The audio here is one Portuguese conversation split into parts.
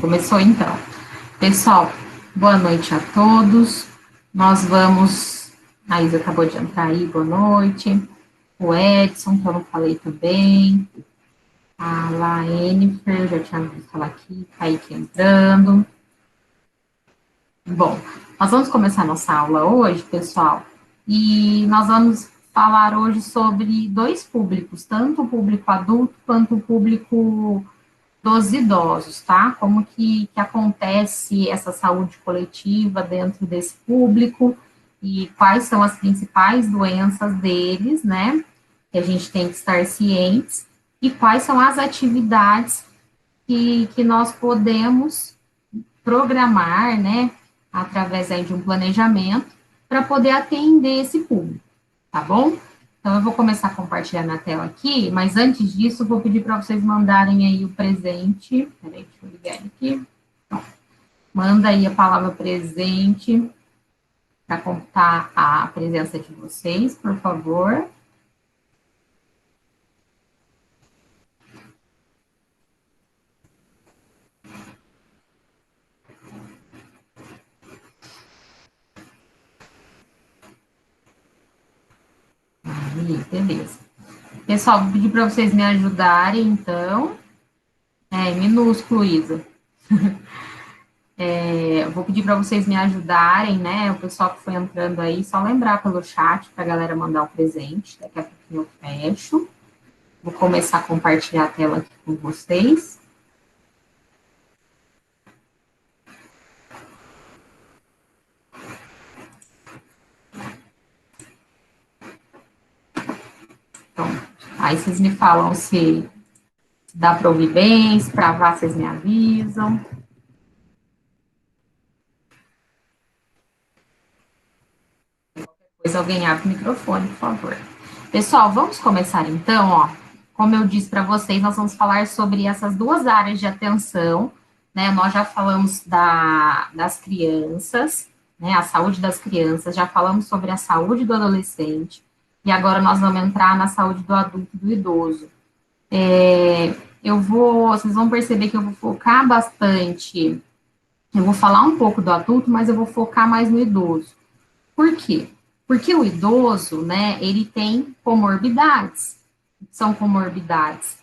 Começou então. Pessoal, boa noite a todos. Nós vamos... A Isa acabou de entrar aí, boa noite. O Edson, que eu não falei também. A Laenifer, já tinha visto ela aqui, Kaique entrando. Bom, nós vamos começar nossa aula hoje, pessoal, e nós vamos falar hoje sobre dois públicos, tanto o público adulto quanto o público dos idosos, tá? Como que acontece essa saúde coletiva dentro desse público e quais são as principais doenças deles, né? Que a gente tem que estar cientes e quais são as atividades que nós podemos programar, né? Através aí de um planejamento para poder atender esse público, tá bom? Então, eu vou começar a compartilhar na tela aqui, mas antes disso, eu vou pedir para vocês mandarem aí o presente. Peraí, deixa eu ligar ele aqui. Então, manda aí a palavra presente para contar a presença de vocês, por favor. Aí, beleza. Pessoal, vou pedir para vocês me ajudarem, então. Minúsculo, Isa. Vou pedir para vocês me ajudarem, né? O pessoal que foi entrando aí, só lembrar pelo chat para a galera mandar o presente. Daqui a pouquinho eu fecho. Vou começar a compartilhar a tela aqui com vocês. Então, aí vocês me falam se dá para ouvir bem, se travar, vocês me avisam. Depois alguém abre o microfone, por favor. Pessoal, vamos começar então, ó. Como eu disse para vocês, nós vamos falar sobre essas duas áreas de atenção, né? Nós já falamos das crianças, né? A saúde das crianças, já falamos sobre a saúde do adolescente, e agora nós vamos entrar na saúde do adulto e do idoso. Vocês vão perceber que eu vou focar bastante, eu vou falar um pouco do adulto, mas eu vou focar mais no idoso. Por quê? Porque o idoso, né, ele tem comorbidades. São comorbidades.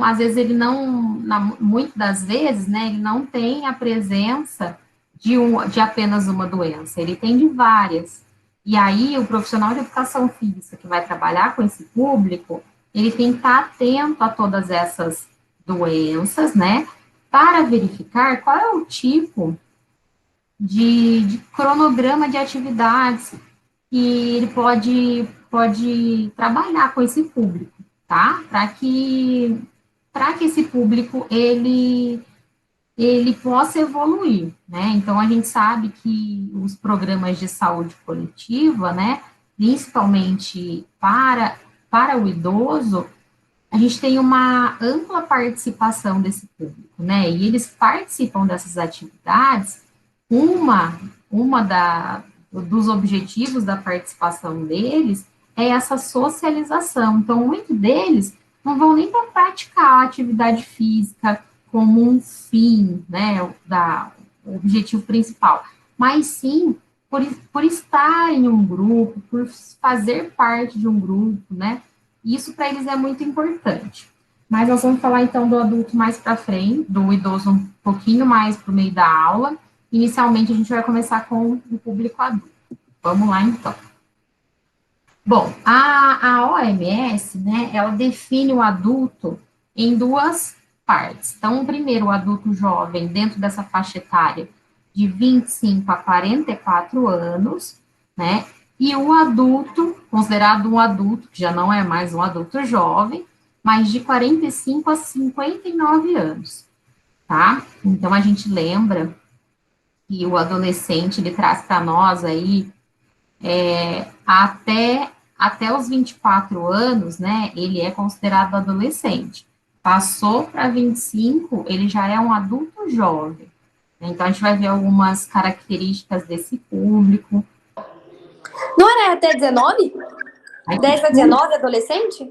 Às vezes ele não, muitas das vezes, né, ele não tem a presença de apenas uma doença, ele tem de várias. E aí, o profissional de educação física que vai trabalhar com esse público, ele tem que estar atento a todas essas doenças, né, para verificar qual é o tipo de cronograma de atividades que ele pode trabalhar com esse público, tá? Para que esse público ele possa evoluir, né? Então a gente sabe que os programas de saúde coletiva, né, principalmente para o idoso, a gente tem uma ampla participação desse público, né? E eles participam dessas atividades. Dos objetivos da participação deles é essa socialização. Então, muitos deles não vão nem para praticar a atividade física como um fim, né, o objetivo principal, mas sim por estar em um grupo, por fazer parte de um grupo, né? Isso para eles é muito importante. Mas nós vamos falar então do adulto mais para frente, do idoso um pouquinho mais para o meio da aula. Inicialmente a gente vai começar com o público adulto. Vamos lá então. Bom, a OMS, né, ela define o adulto em duas partes. Então, primeiro, o adulto jovem, dentro dessa faixa etária de 25 a 44 anos, né, e o adulto, considerado um adulto, que já não é mais um adulto jovem, mas de 45 a 59 anos, tá? Então, a gente lembra que o adolescente, ele traz para nós aí, até os 24 anos, né, ele é considerado adolescente. Passou para 25, ele já é um adulto jovem. Então, a gente vai ver algumas características desse público. Não era até 19? 10 a 19, adolescente?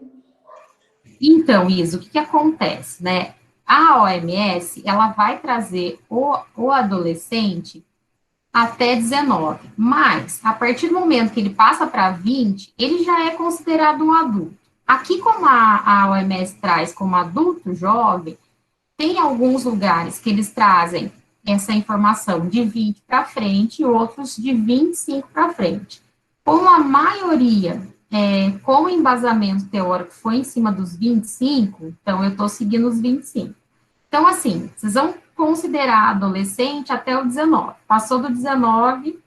Então, Isa, o que acontece, né? a OMS, ela vai trazer o adolescente até 19, mas a partir do momento que ele passa para 20, ele já é considerado um adulto. Aqui, como a OMS traz como adulto jovem, tem alguns lugares que eles trazem essa informação de 20 para frente e outros de 25 para frente. Como a maioria, com embasamento teórico, foi em cima dos 25, então eu estou seguindo os 25. Então, assim, vocês vão considerar adolescente até o 19. Passou do 19,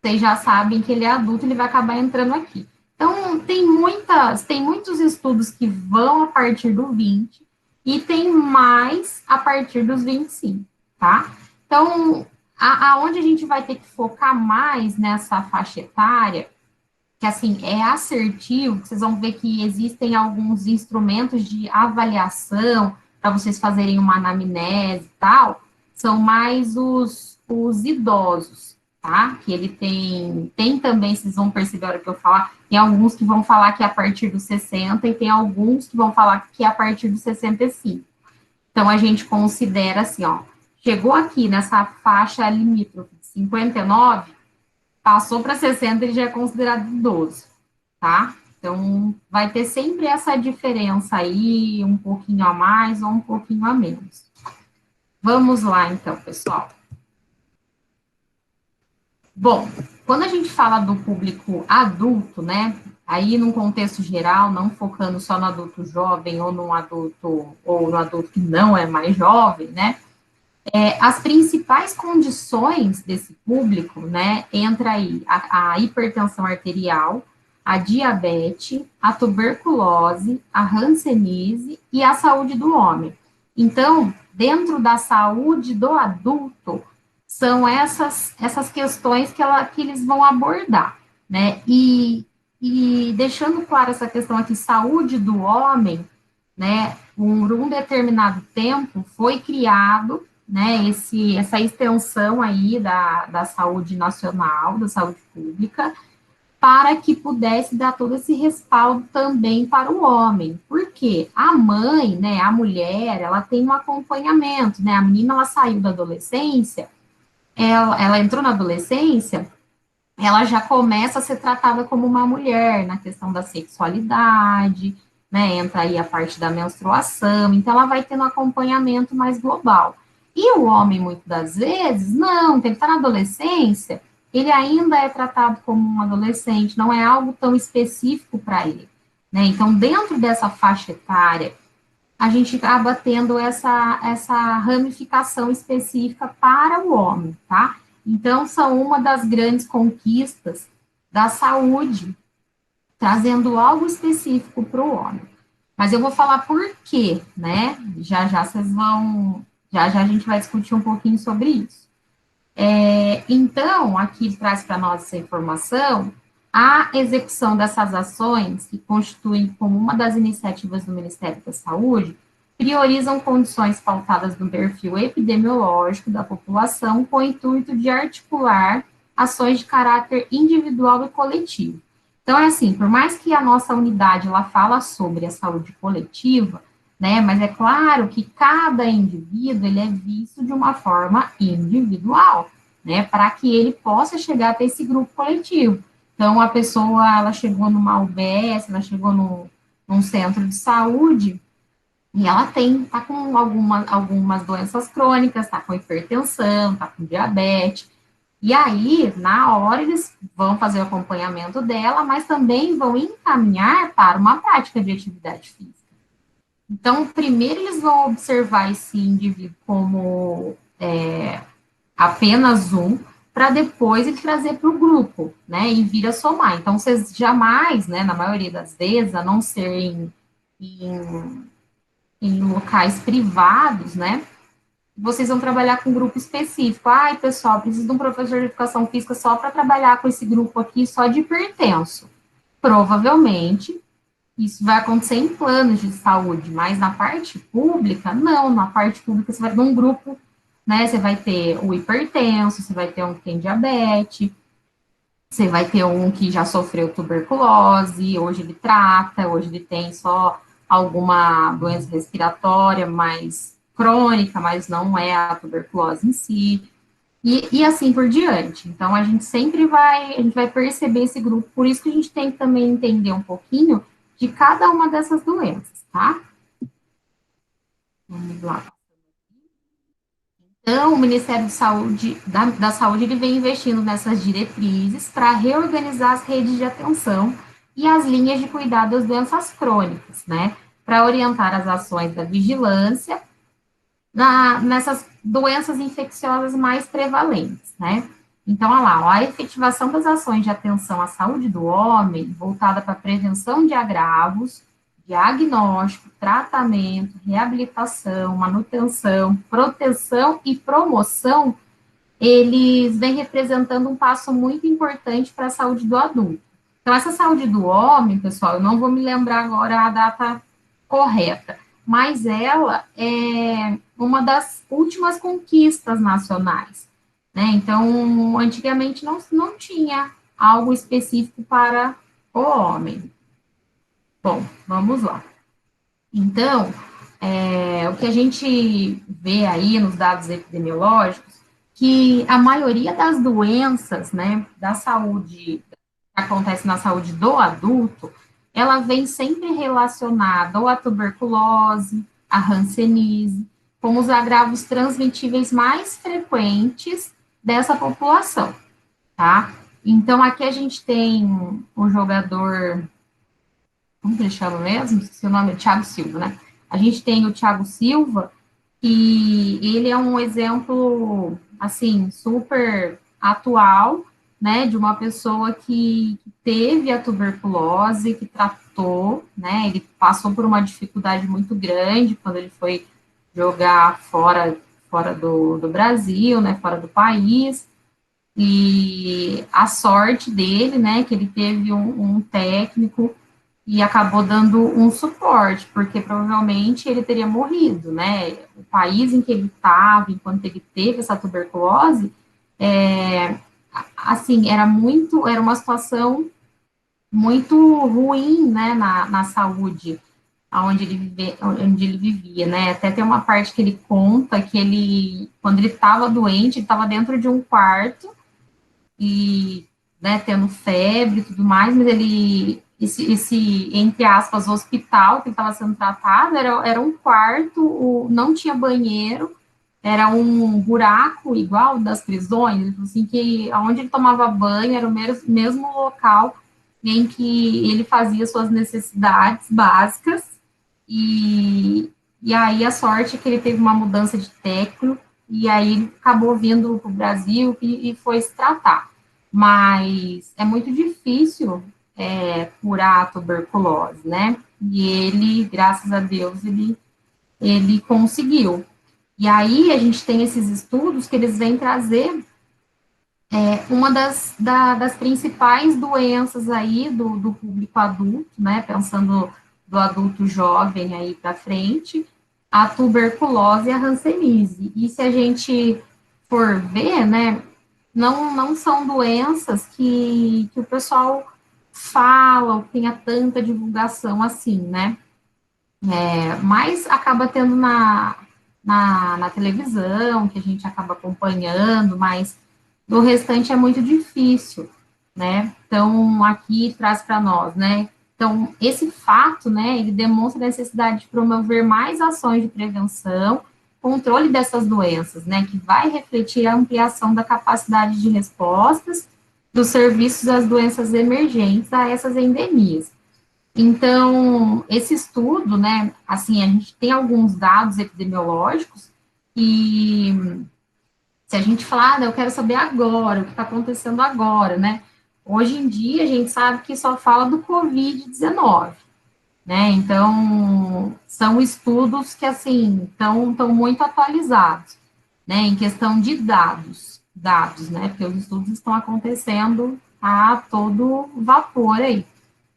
vocês já sabem que ele é adulto, ele vai acabar entrando aqui. Então, tem muitos estudos que vão a partir do 20 e tem mais a partir dos 25, tá? Então, aonde a gente vai ter que focar mais nessa faixa etária, que assim, é assertivo, vocês vão ver que existem alguns instrumentos de avaliação para vocês fazerem uma anamnese e tal, são mais os idosos, tá? Que ele tem também, vocês vão perceber a hora que eu falar, tem alguns que vão falar que é a partir dos 60 e tem alguns que vão falar que é a partir dos 65. Então, a gente considera assim, ó, chegou aqui nessa faixa limítrofe de 59, passou para 60, ele já é considerado idoso, tá? Então, vai ter sempre essa diferença aí, um pouquinho a mais ou um pouquinho a menos. Vamos lá, então, pessoal. Bom, quando a gente fala do público adulto, né? Aí, num contexto geral, não focando só no adulto jovem ou no adulto que não é mais jovem, né? As principais condições desse público, né, entra aí a hipertensão arterial, a diabetes, a tuberculose, a hanseníase e a saúde do homem. Então, dentro da saúde do adulto, são essas questões que eles vão abordar, né, e deixando claro essa questão aqui, saúde do homem, né, por um determinado tempo foi criado, né, essa extensão aí da saúde nacional, da saúde pública, para que pudesse dar todo esse respaldo também para o homem. Porque a mãe, né, a mulher, ela tem um acompanhamento, né, a menina, ela saiu da adolescência, ela entrou na adolescência, ela já começa a ser tratada como uma mulher, na questão da sexualidade, né, entra aí a parte da menstruação, então ela vai tendo um acompanhamento mais global. E o homem, muitas das vezes, não, ele está na adolescência, ele ainda é tratado como um adolescente, não é algo tão específico para ele, né, então dentro dessa faixa etária, a gente acaba tendo essa ramificação específica para o homem, tá? Então, são uma das grandes conquistas da saúde, trazendo algo específico para o homem. Mas eu vou falar por quê, né? Já já vocês vão, já já a gente vai discutir um pouquinho sobre isso. Então, aqui traz para nós essa informação, a execução dessas ações, que constituem como uma das iniciativas do Ministério da Saúde, priorizam condições pautadas no perfil epidemiológico da população com o intuito de articular ações de caráter individual e coletivo. Então, é assim, por mais que a nossa unidade, ela fala sobre a saúde coletiva, né, mas é claro que cada indivíduo, ele é visto de uma forma individual, né, para que ele possa chegar até esse grupo coletivo. Então, a pessoa, ela chegou numa UBS, ela chegou num centro de saúde, e ela tá com algumas doenças crônicas, tá com hipertensão, tá com diabetes, e aí, na hora, eles vão fazer o acompanhamento dela, mas também vão encaminhar para uma prática de atividade física. Então, primeiro eles vão observar esse indivíduo como apenas um, para depois ele trazer para o grupo, né, e vir a somar. Então, vocês jamais, né, na maioria das vezes, a não ser em locais privados, né, vocês vão trabalhar com um grupo específico. Ai, pessoal, preciso de um professor de educação física só para trabalhar com esse grupo aqui, só de hipertenso. Provavelmente, isso vai acontecer em planos de saúde, mas na parte pública, não. Na parte pública, você vai ter um grupo, né? Você vai ter o hipertenso, você vai ter um que tem diabetes, você vai ter um que já sofreu tuberculose, hoje ele trata, hoje ele tem só alguma doença respiratória mais crônica, mas não é a tuberculose em si, e assim por diante. Então, a gente vai perceber esse grupo, por isso que a gente tem que também entender um pouquinho de cada uma dessas doenças, tá? Vamos lá. Então, o Ministério da Saúde, ele vem investindo nessas diretrizes para reorganizar as redes de atenção e as linhas de cuidado das doenças crônicas, né? Para orientar as ações da vigilância nessas doenças infecciosas mais prevalentes, né? Então, olha lá, a efetivação das ações de atenção à saúde do homem, voltada para a prevenção de agravos, diagnóstico, tratamento, reabilitação, manutenção, proteção e promoção, eles vêm representando um passo muito importante para a saúde do adulto. Então, essa saúde do homem, pessoal, eu não vou me lembrar agora a data correta, mas ela é uma das últimas conquistas nacionais, né? Então, antigamente não tinha algo específico para o homem. Bom, vamos lá. Então, o que a gente vê aí nos dados epidemiológicos, que a maioria das doenças, né, da saúde, que acontece na saúde do adulto, ela vem sempre relacionada ou à tuberculose, à hanseníase, como os agravos transmitíveis mais frequentes dessa população, tá? Então, aqui a gente tem o jogador, como que ele chama mesmo? Se o nome é Thiago Silva, né? A gente tem o Thiago Silva, e ele é um exemplo, assim, super atual, né, de uma pessoa que teve a tuberculose, que tratou, né, ele passou por uma dificuldade muito grande quando ele foi jogar fora do Brasil, né, fora do país, e a sorte dele, né, que ele teve um técnico e acabou dando um suporte, porque provavelmente ele teria morrido, né? O país em que ele estava, enquanto ele teve essa tuberculose, assim, era uma situação muito ruim, né, na saúde, onde ele vivia, né? Até tem uma parte que ele conta que ele, quando ele estava doente, ele estava dentro de um quarto e, né, tendo febre e tudo mais, mas entre aspas, hospital que ele estava sendo tratado, era um quarto, não tinha banheiro, era um buraco igual das prisões, ele falou assim, que onde ele tomava banho era o mesmo local em que ele fazia suas necessidades básicas, e, e aí a sorte é que ele teve uma mudança de técnico, e aí ele acabou vindo para o Brasil e foi se tratar. Mas é muito difícil curar a tuberculose, né? E ele, graças a Deus, ele conseguiu. E aí a gente tem esses estudos que eles vêm trazer uma das principais doenças aí do público adulto, né? Pensando do adulto jovem aí para frente, a tuberculose e a hanseníase. E se a gente for ver, né, não são doenças que o pessoal fala, ou tenha tanta divulgação assim, né? Mas acaba tendo na televisão, que a gente acaba acompanhando, mas do restante é muito difícil, né? Então, aqui traz para nós, né? Então, esse fato, né, ele demonstra a necessidade de promover mais ações de prevenção, controle dessas doenças, né, que vai refletir a ampliação da capacidade de respostas dos serviços às doenças emergentes, a essas endemias. Então, esse estudo, né, assim, a gente tem alguns dados epidemiológicos e se a gente falar, eu quero saber agora, o que está acontecendo agora, né? Hoje em dia, a gente sabe que só fala do Covid-19, né? Então, são estudos que, assim, estão muito atualizados, né? Em questão de dados, né? Porque os estudos estão acontecendo a todo vapor aí.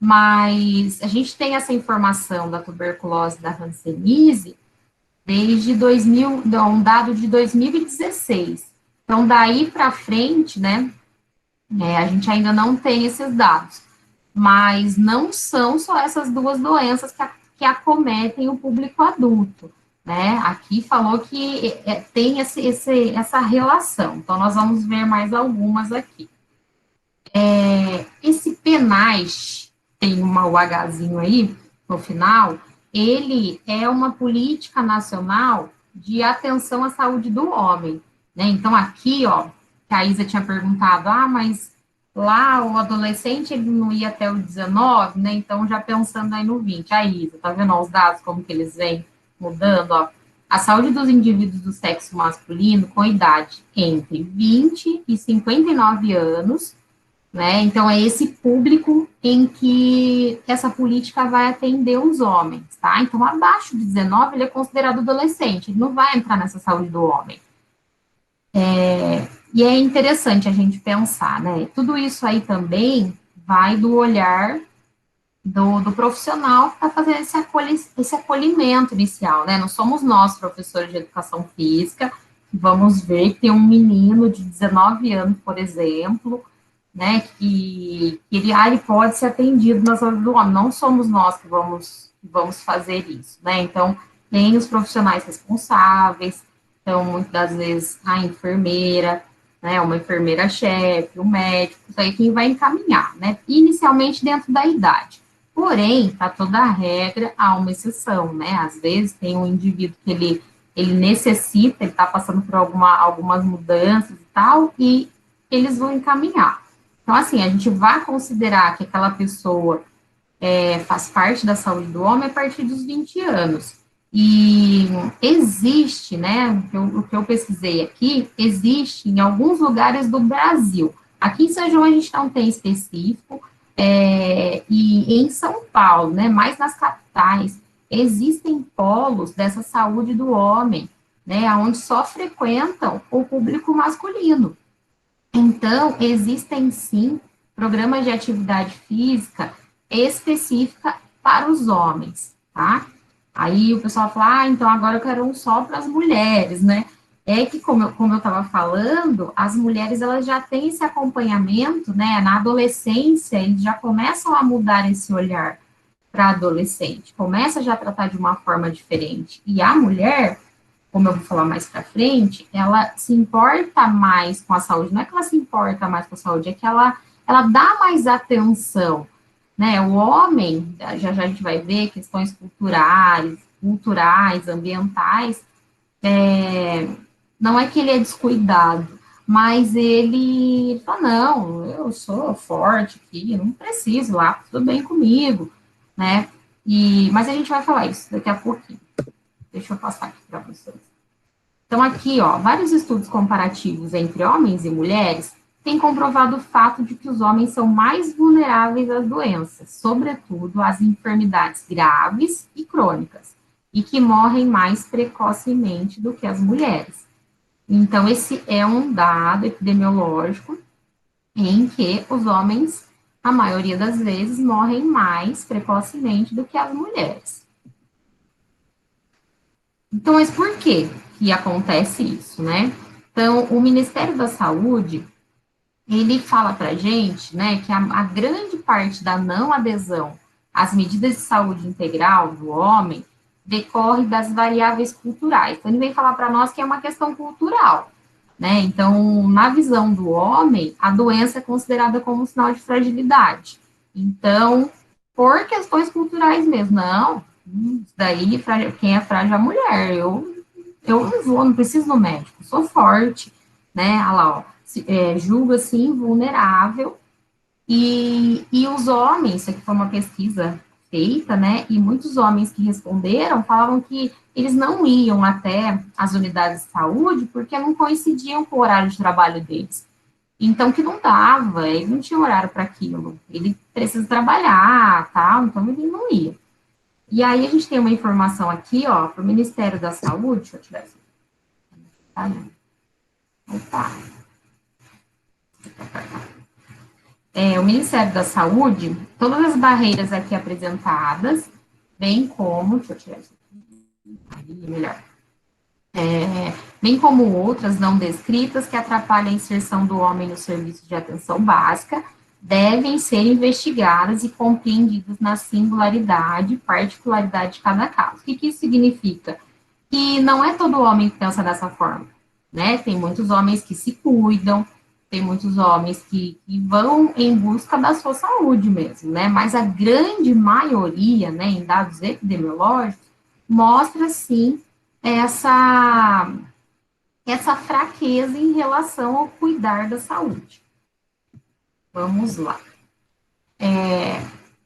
Mas a gente tem essa informação da tuberculose da hanseníase desde 2000, um dado de 2016. Então, daí para frente, né, a gente ainda não tem esses dados. Mas não são só essas duas doenças que que acometem o público adulto, né? Aqui falou que tem essa relação, então nós vamos ver mais algumas aqui. Esse PENAS, tem uma UHzinho aí no final, ele é uma política nacional de atenção à saúde do homem, né? Então, aqui, ó, que a Isa tinha perguntado, mas lá o adolescente, ele não ia até o 19, né? Então, já pensando aí no 20. A Isa, tá vendo ó, os dados, como que eles vêm mudando, ó? A saúde dos indivíduos do sexo masculino com idade entre 20 e 59 anos, né? Então, é esse público em que essa política vai atender os homens, tá? Então, abaixo de 19, ele é considerado adolescente, ele não vai entrar nessa saúde do homem. E é interessante a gente pensar, né? Tudo isso aí também vai do olhar do profissional que está fazendo esse acolhimento inicial, né? Não somos nós, professores de educação física, que vamos ver que tem um menino de 19 anos, por exemplo, né, que ele pode ser atendido na saúde do homem. Não somos nós que vamos fazer isso, né? Então, tem os profissionais responsáveis, então, muitas das vezes, a enfermeira, né, uma enfermeira-chefe, o médico, isso aí quem vai encaminhar, né? Inicialmente dentro da idade. Porém, para toda regra, há uma exceção, né? Às vezes, tem um indivíduo que ele necessita, ele está passando por algumas mudanças e tal, e eles vão encaminhar. Então, assim, a gente vai considerar que aquela pessoa faz parte da saúde do homem a partir dos 20 anos. E existe, né, o que eu pesquisei aqui, existe em alguns lugares do Brasil. Aqui em São João a gente não tem específico, e em São Paulo, né, mais nas capitais, existem polos dessa saúde do homem, né, onde só frequentam o público masculino. Então, existem sim programas de atividade física específica para os homens, tá? Aí o pessoal fala, então agora eu quero um só para as mulheres, né? É que, como eu estava falando, as mulheres elas já têm esse acompanhamento, né? Na adolescência, eles já começam a mudar esse olhar para adolescente, começa já a tratar de uma forma diferente. E a mulher, como eu vou falar mais para frente, ela se importa mais com a saúde. Não é que ela se importa mais com a saúde, é que ela dá mais atenção, né? O homem, já a gente vai ver questões culturais, ambientais, não é que ele é descuidado, mas ele fala, não, eu sou forte aqui, não preciso lá, tudo bem comigo, né? Mas a gente vai falar isso daqui a pouquinho. Deixa eu passar aqui para vocês. Então, aqui, ó, vários estudos comparativos entre homens e mulheres têm comprovado o fato de que os homens são mais vulneráveis às doenças, sobretudo às enfermidades graves e crônicas, e que morrem mais precocemente do que as mulheres. Então, esse é um dado epidemiológico em que os homens, a maioria das vezes, morrem mais precocemente do que as mulheres. Então, mas por que acontece isso, né? Então, o Ministério da Saúde, ele fala para a gente, né, que a grande parte da não adesão às medidas de saúde integral do homem decorre das variáveis culturais. Então, ele vem falar para nós que é uma questão cultural, né? Então, na visão do homem, a doença é considerada como um sinal de fragilidade. Então, por questões culturais mesmo, não, daí quem é frágil é a mulher. Eu não vou, não preciso do médico, sou forte, né? Olha lá, ó, julga assim, vulnerável. E os homens, isso aqui foi uma pesquisa feita, né? E muitos homens que responderam falavam que eles não iam até as unidades de saúde porque não coincidiam com o horário de trabalho deles. Então, que não dava, ele não tinha horário para aquilo. Ele precisa trabalhar, tal, então ele não ia. E aí a gente tem uma informação aqui, ó, para o Ministério da Saúde, deixa eu tirar isso. Opa. O Ministério da Saúde, todas as barreiras aqui apresentadas, bem como, deixa eu tirar isso aqui, melhor. Bem como outras não descritas que atrapalham a inserção do homem no serviço de atenção básica, devem ser investigadas e compreendidas na singularidade e particularidade de cada caso. O que isso significa? Que não é todo homem que pensa dessa forma, né? Tem muitos homens que se cuidam, tem muitos homens que vão em busca da sua saúde mesmo, né? Mas a grande maioria, né, em dados epidemiológicos, mostra sim essa essa fraqueza em relação ao cuidar da saúde. Vamos lá.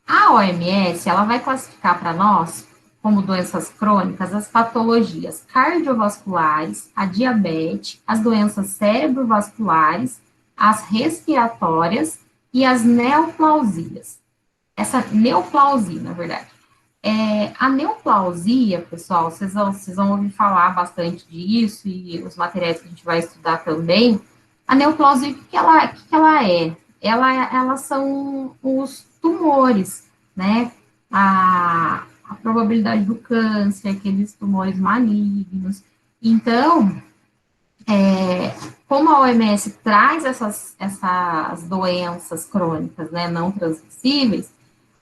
A OMS, ela vai classificar para nós, como doenças crônicas, as patologias cardiovasculares, a diabetes, as doenças cerebrovasculares, as respiratórias e as neoplasias. Essa neoplasia, na verdade. A neoplasia, pessoal, vocês vão ouvir falar bastante disso e os materiais que a gente vai estudar também. A neoplasia, o que ela é? Elas são os tumores, né? A probabilidade do câncer, aqueles tumores malignos. Então, como a OMS traz essas doenças crônicas, né, não transmissíveis,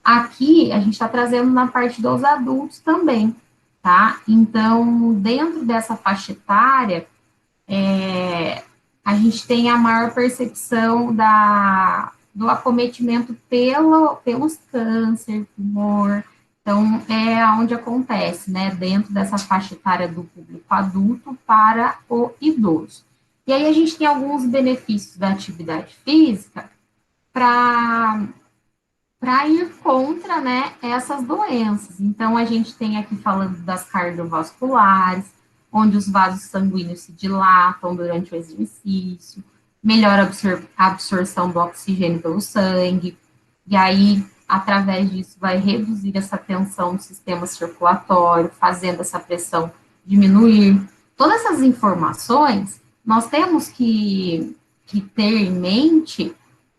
aqui a gente está trazendo na parte dos adultos também, tá? Então, dentro dessa faixa etária, a gente tem a maior percepção do acometimento pelos câncer, tumor. Então, é onde acontece, né? Dentro dessa faixa etária do público adulto para o idoso. E aí a gente tem alguns benefícios da atividade física para ir contra, né, essas doenças. Então, a gente tem aqui falando das cardiovasculares, onde os vasos sanguíneos se dilatam durante o exercício, melhora a absorção do oxigênio pelo sangue, e aí, através disso, vai reduzir essa tensão no sistema circulatório, fazendo essa pressão diminuir. Todas essas informações nós temos que ter em mente,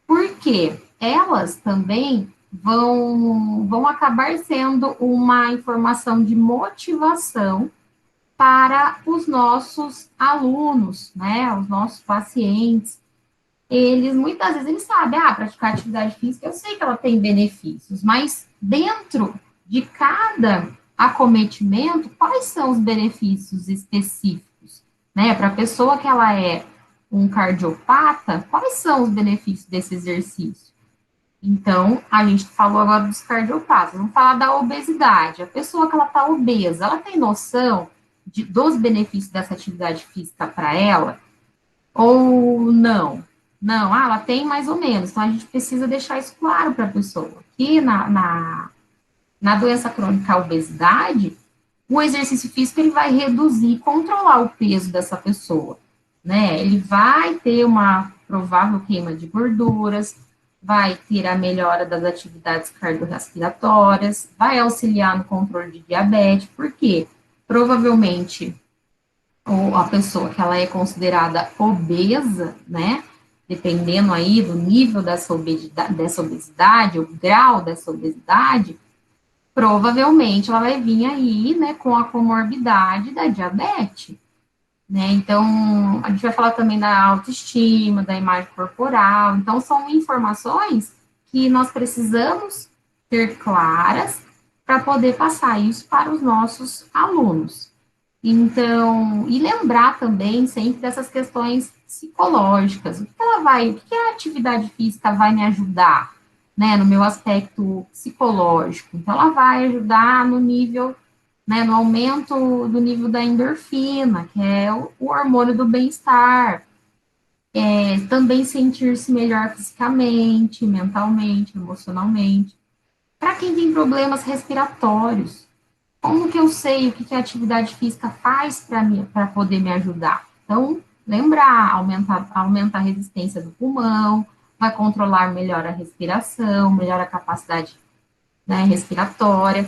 porque elas também vão acabar sendo uma informação de motivação para os nossos alunos, né, os nossos pacientes. Eles, muitas vezes, eles sabem, praticar atividade física, eu sei que ela tem benefícios, mas dentro de cada acometimento, quais são os benefícios específicos, né, para a pessoa que ela é um cardiopata, quais são os benefícios desse exercício? Então, a gente falou agora dos cardiopatas, vamos falar da obesidade. A pessoa que ela está obesa, ela tem noção dos benefícios dessa atividade física para ela? Ou não? Não, ela tem mais ou menos. Então, a gente precisa deixar isso claro para a pessoa. Que na doença crônica, a obesidade, o exercício físico ele vai reduzir, controlar o peso dessa pessoa, né? Ele vai ter uma provável queima de gorduras, vai ter a melhora das atividades cardiorrespiratórias, vai auxiliar no controle de diabetes, porque provavelmente ou a pessoa que ela é considerada obesa, né? Dependendo aí do nível dessa obesidade, o grau dessa obesidade, provavelmente ela vai vir aí, né, com a comorbidade da diabetes, né? Então, a gente vai falar também da autoestima, da imagem corporal. Então, são informações que nós precisamos ter claras para poder passar isso para os nossos alunos. Então, e lembrar também sempre dessas questões psicológicas. O que a atividade física vai me ajudar, né, no meu aspecto psicológico? Então, ela vai ajudar no nível, né, no aumento do nível da endorfina, que é o hormônio do bem-estar. Também sentir-se melhor fisicamente, mentalmente, emocionalmente. Para quem tem problemas respiratórios, como que eu sei o que a atividade física faz para mim, para poder me ajudar? Então, lembrar, aumenta a resistência do pulmão, vai controlar melhor a respiração, melhora a capacidade, né, respiratória.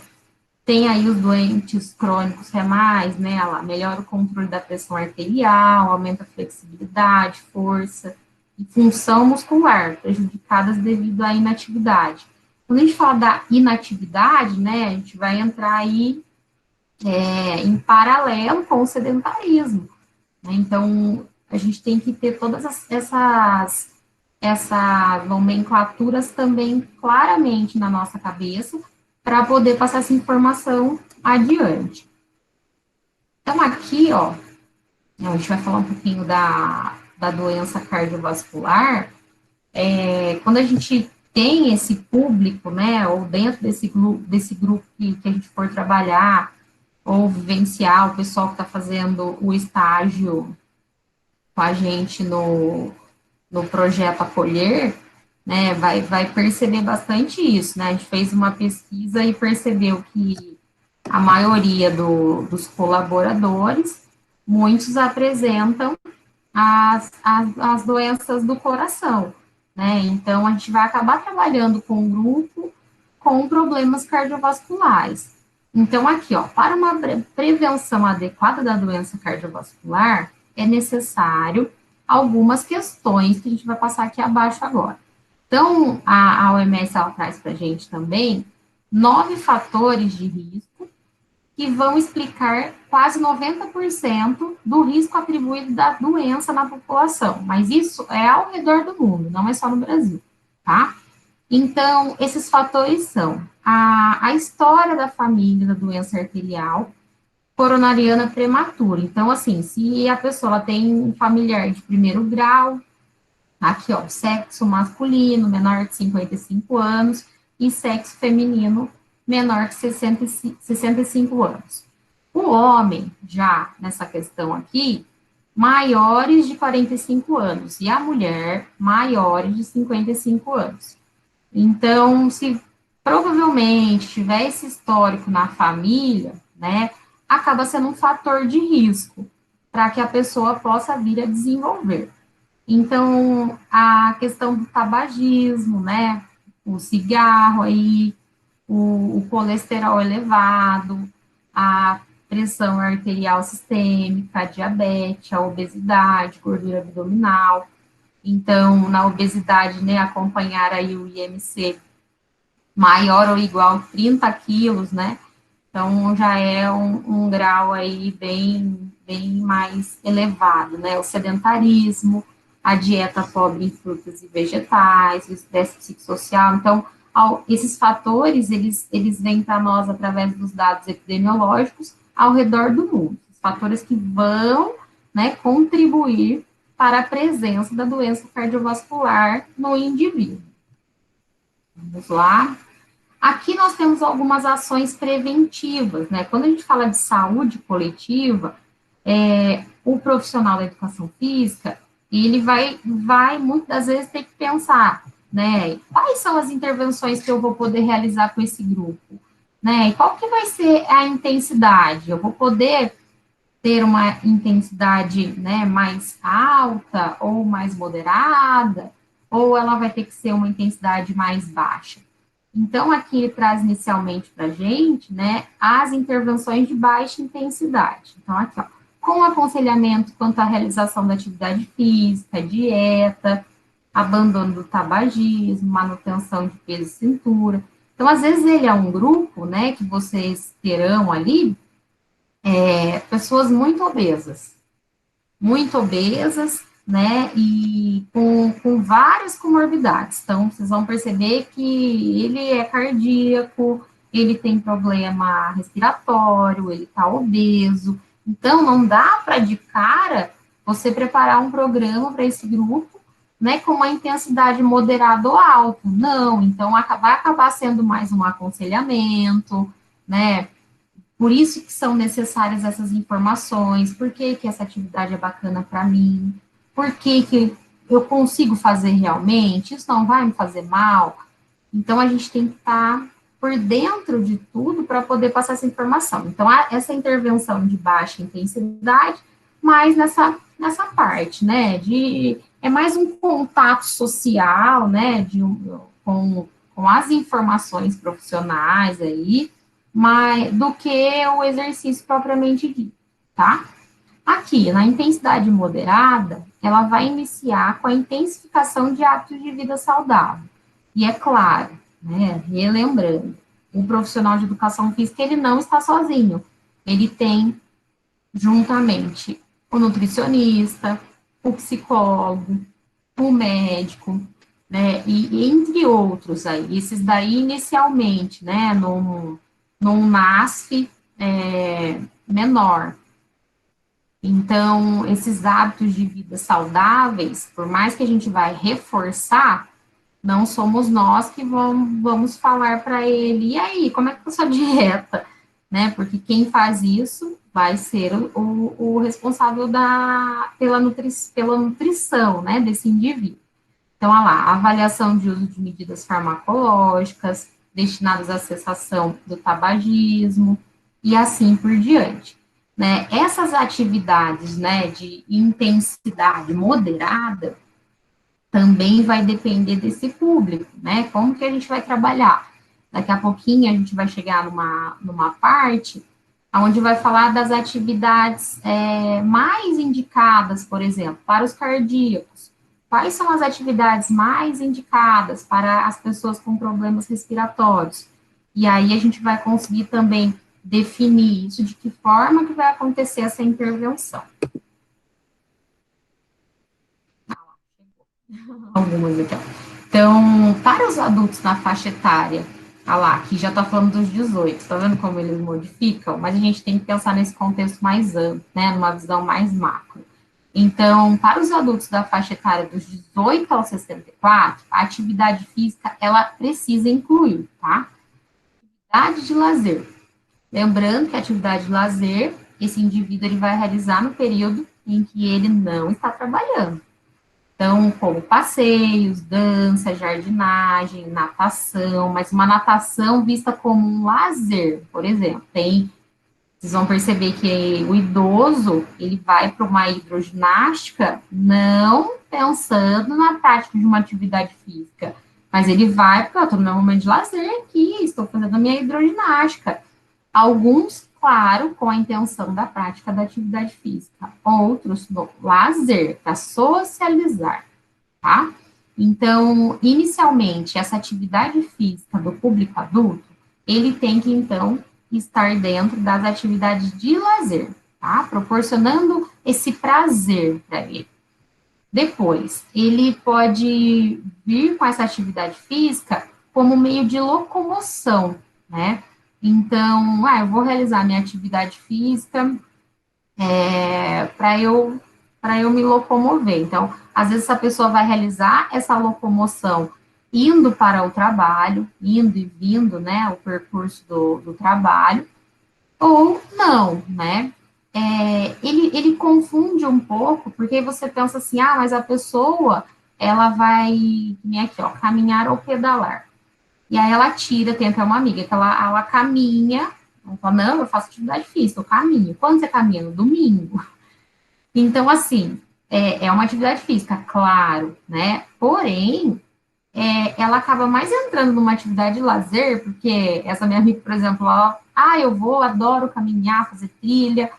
Tem aí os doentes crônicos renais, né? Ela melhora o controle da pressão arterial, aumenta a flexibilidade, força e função muscular, prejudicadas devido à inatividade. Quando a gente fala da inatividade, né, a gente vai entrar aí em paralelo com o sedentarismo, né? Então, a gente tem que ter todas essas essas nomenclaturas também claramente na nossa cabeça para poder passar essa informação adiante. Então, aqui, ó, a gente vai falar um pouquinho da doença cardiovascular. Quando a gente tem esse público, né, ou dentro desse grupo que a gente for trabalhar, ou vivenciar, o pessoal que está fazendo o estágio com a gente no projeto Acolher, né, vai perceber bastante isso, né, a gente fez uma pesquisa e percebeu que a maioria dos colaboradores, muitos apresentam as doenças do coração, né? Então, a gente vai acabar trabalhando com um grupo com problemas cardiovasculares. Então, aqui, ó, para uma prevenção adequada da doença cardiovascular, é necessário algumas questões que a gente vai passar aqui abaixo agora. Então, a OMS ela traz para a gente também 9 fatores de risco que vão explicar quase 90% do risco atribuído da doença na população. Mas isso é ao redor do mundo, não é só no Brasil, tá? Então, esses fatores são a história da família da doença arterial coronariana prematura. Então, assim, se a pessoa tem um familiar de primeiro grau, aqui, ó, sexo masculino, menor de 55 anos, e sexo feminino, menor de 65 anos. O homem, já nessa questão aqui, maiores de 45 anos, e a mulher, maiores de 55 anos. Então, se provavelmente tiver esse histórico na família, né, acaba sendo um fator de risco para que a pessoa possa vir a desenvolver. Então, a questão do tabagismo, né, o cigarro aí, o colesterol elevado, a pressão arterial sistêmica, a diabetes, a obesidade, gordura abdominal. Então, na obesidade, né, acompanhar aí o IMC maior ou igual a 30 quilos, né, então já é um grau aí bem mais elevado, né, o sedentarismo, a dieta pobre em frutas e vegetais, o estresse psicossocial. Então, esses fatores, eles vêm para nós através dos dados epidemiológicos ao redor do mundo. Os fatores que vão, né, contribuir para a presença da doença cardiovascular no indivíduo. Vamos lá. Aqui nós temos algumas ações preventivas, né? Quando a gente fala de saúde coletiva, o profissional da educação física, ele vai muitas das vezes ter que pensar, né? Quais são as intervenções que eu vou poder realizar com esse grupo, né? E qual que vai ser a intensidade? Eu vou poder ter uma intensidade, né, mais alta ou mais moderada, ou ela vai ter que ser uma intensidade mais baixa? Então, aqui ele traz inicialmente para a gente, né, as intervenções de baixa intensidade. Então, aqui, ó, com aconselhamento quanto à realização da atividade física, dieta, abandono do tabagismo, manutenção de peso e cintura. Então, às vezes, ele é um grupo, né, que vocês terão ali, pessoas muito obesas, né, e com várias comorbidades. Então, vocês vão perceber que ele é cardíaco, ele tem problema respiratório, ele está obeso. Então, não dá para, de cara, você preparar um programa para esse grupo, né, com uma intensidade moderada ou alta. Não, então vai acabar sendo mais um aconselhamento, né, por isso que são necessárias essas informações, por que, que essa atividade é bacana para mim, por que, que eu consigo fazer realmente, isso não vai me fazer mal. Então, a gente tem que estar por dentro de tudo para poder passar essa informação. Então, essa intervenção de baixa intensidade, mas nessa parte, né, é mais um contato social, né, com as informações profissionais aí, do que o exercício propriamente dito, tá? Aqui, na intensidade moderada, ela vai iniciar com a intensificação de hábitos de vida saudável. E é claro, né, relembrando, o profissional de educação física, ele não está sozinho. Ele tem, juntamente, o nutricionista, o psicólogo, o médico, né, e entre outros aí, esses daí inicialmente, né, num NASF menor. Então, esses hábitos de vida saudáveis, por mais que a gente vai reforçar, não somos nós que vamos falar para ele, e aí, como é que tá a sua dieta? Né? Porque quem faz isso vai ser o responsável pela nutrição, né, desse indivíduo. Então, olha lá, avaliação de uso de medidas farmacológicas destinadas à cessação do tabagismo e assim por diante. Né? Essas atividades, né, de intensidade moderada também vai depender desse público, né? Como que a gente vai trabalhar? Daqui a pouquinho a gente vai chegar numa parte onde vai falar das atividades mais indicadas, por exemplo, para os cardíacos. Quais são as atividades mais indicadas para as pessoas com problemas respiratórios? E aí a gente vai conseguir também definir isso, de que forma que vai acontecer essa intervenção. Algumas aqui, ó. Então, para os adultos na faixa etária, lá, aqui já está falando dos 18, tá vendo como eles modificam? Mas a gente tem que pensar nesse contexto mais amplo, né, numa visão mais macro. Então, para os adultos da faixa etária dos 18 aos 64, a atividade física, ela precisa incluir, tá? Atividade de lazer. Lembrando que a atividade de lazer, esse indivíduo ele vai realizar no período em que ele não está trabalhando. Então, como passeios, dança, jardinagem, natação, mas uma natação vista como um lazer, por exemplo. Vocês vão perceber que o idoso, ele vai para uma hidroginástica não pensando na prática de uma atividade física, mas ele vai porque eu estou no meu momento de lazer aqui, estou fazendo a minha hidroginástica. Alguns, claro, com a intenção da prática da atividade física, outros no lazer, para socializar, tá? Então, inicialmente, essa atividade física do público adulto, ele tem que, então, estar dentro das atividades de lazer, tá? Proporcionando esse prazer para ele. Depois, ele pode vir com essa atividade física como meio de locomoção, né? Então, eu vou realizar minha atividade física para eu me locomover. Então, às vezes, essa pessoa vai realizar essa locomoção indo para o trabalho, indo e vindo, né? O percurso do trabalho, ou não, né? Ele confunde um pouco, porque você pensa assim, mas a pessoa, ela vai, que nem aqui, ó, caminhar ou pedalar. E aí ela tira, tem até uma amiga, que ela caminha, ela fala, não, eu faço atividade física, eu caminho. Quando você caminha? No domingo. Então, assim, é uma atividade física, claro, né? Porém, ela acaba mais entrando numa atividade de lazer, porque essa minha amiga, por exemplo, ela, eu vou, adoro caminhar, fazer trilha,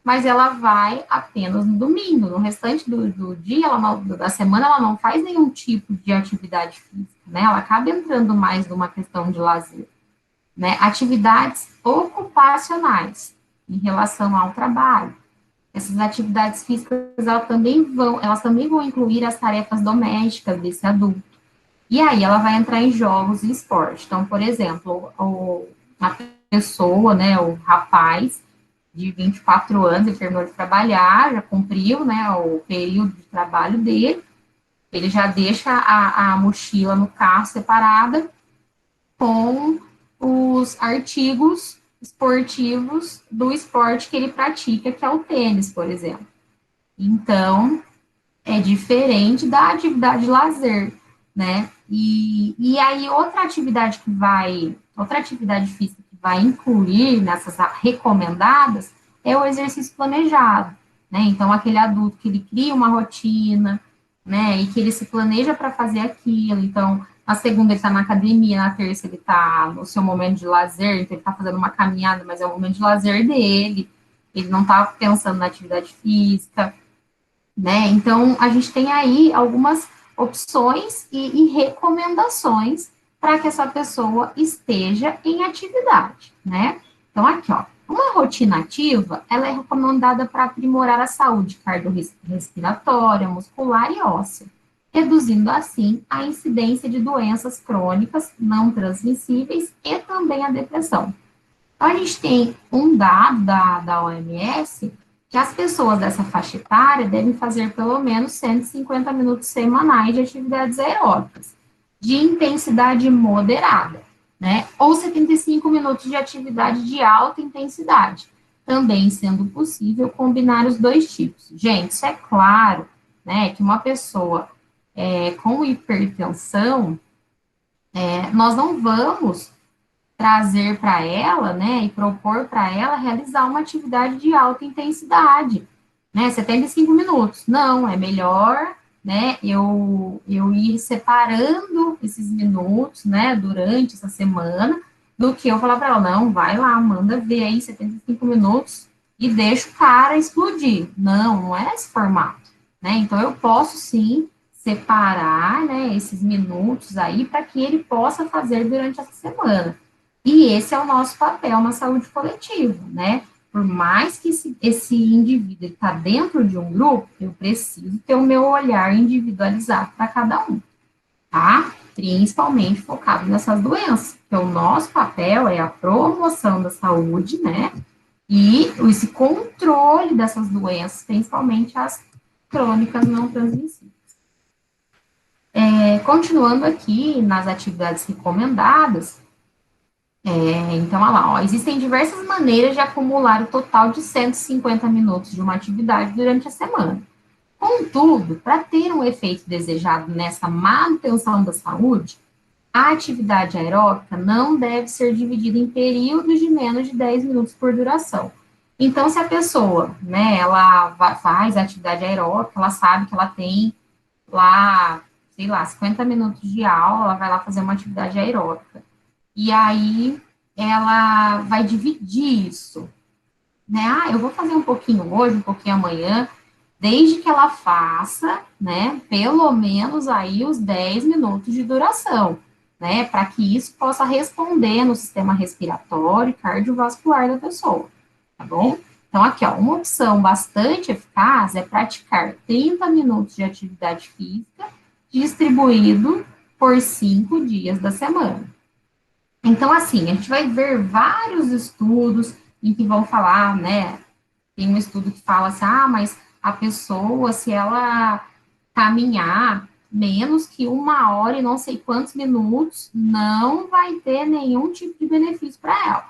mas ela vai apenas no domingo. No restante do dia, da semana, ela não faz nenhum tipo de atividade física, né? Ela acaba entrando mais numa questão de lazer, né? Atividades ocupacionais em relação ao trabalho. Essas atividades físicas, elas também vão incluir as tarefas domésticas desse adulto. E aí ela vai entrar em jogos e esporte. Então, por exemplo, a pessoa, né, o rapaz de 24 anos, ele terminou de trabalhar, já cumpriu, né, o período de trabalho dele, ele já deixa a mochila no carro separada com os artigos esportivos do esporte que ele pratica, que é o tênis, por exemplo. Então, é diferente da atividade de lazer, né? E aí, outra atividade física que vai incluir nessas recomendadas é o exercício planejado, né? Então, aquele adulto que ele cria uma rotina, né? E que ele se planeja para fazer aquilo. Então, na segunda ele está na academia, na terça ele está no seu momento de lazer, então ele está fazendo uma caminhada, mas é o momento de lazer dele, ele não está pensando na atividade física, né? Então, a gente tem aí algumas opções e recomendações para que essa pessoa esteja em atividade, né? Então, aqui, ó, uma rotina ativa, ela é recomendada para aprimorar a saúde cardiorrespiratória, muscular e óssea. reduzindo assim a incidência de doenças crônicas não transmissíveis e também a depressão. Então, a gente tem um dado da OMS que as pessoas dessa faixa etária devem fazer pelo menos 150 minutos semanais de atividades aeróbicas, de intensidade moderada, né? Ou 75 minutos de atividade de alta intensidade, também sendo possível combinar os dois tipos. Gente, isso é claro, né, que uma pessoa com hipertensão, nós não vamos trazer para ela, né, e propor para ela realizar uma atividade de alta intensidade, né, 75 minutos. Não, é melhor, né, eu ir separando esses minutos, né, durante essa semana, do que eu falar para ela, não, vai lá, manda ver aí 75 minutos e deixa o cara explodir. Não, não é esse formato, né, então eu posso sim separar, né, esses minutos aí para que ele possa fazer durante essa semana. E esse é o nosso papel na saúde coletiva, né? Por mais que esse indivíduo está dentro de um grupo, eu preciso ter o meu olhar individualizado para cada um, tá? Principalmente focado nessas doenças, porque o nosso papel é a promoção da saúde, né? E esse controle dessas doenças, principalmente as crônicas não transmissíveis. Continuando aqui nas atividades recomendadas, então, olha lá, ó, existem diversas maneiras de acumular o total de 150 minutos de uma atividade durante a semana. Contudo, para ter um efeito desejado nessa manutenção da saúde, a atividade aeróbica não deve ser dividida em períodos de menos de 10 minutos por duração. Então, se a pessoa, né, ela faz atividade aeróbica, ela sabe que ela tem lá, sei lá, 50 minutos de aula, ela vai lá fazer uma atividade aeróbica. E aí ela vai dividir isso, né? Ah, eu vou fazer um pouquinho hoje, um pouquinho amanhã, desde que ela faça, né, pelo menos aí os 10 minutos de duração, né, para que isso possa responder no sistema respiratório e cardiovascular da pessoa, tá bom? Então, aqui, ó, uma opção bastante eficaz é praticar 30 minutos de atividade física distribuído por 5 dias da semana. Então, assim, a gente vai ver vários estudos em que vão falar, né? Tem um estudo que fala assim, ah, mas a pessoa, se ela caminhar menos que 1 hora e não sei quantos minutos, não vai ter nenhum tipo de benefício para ela,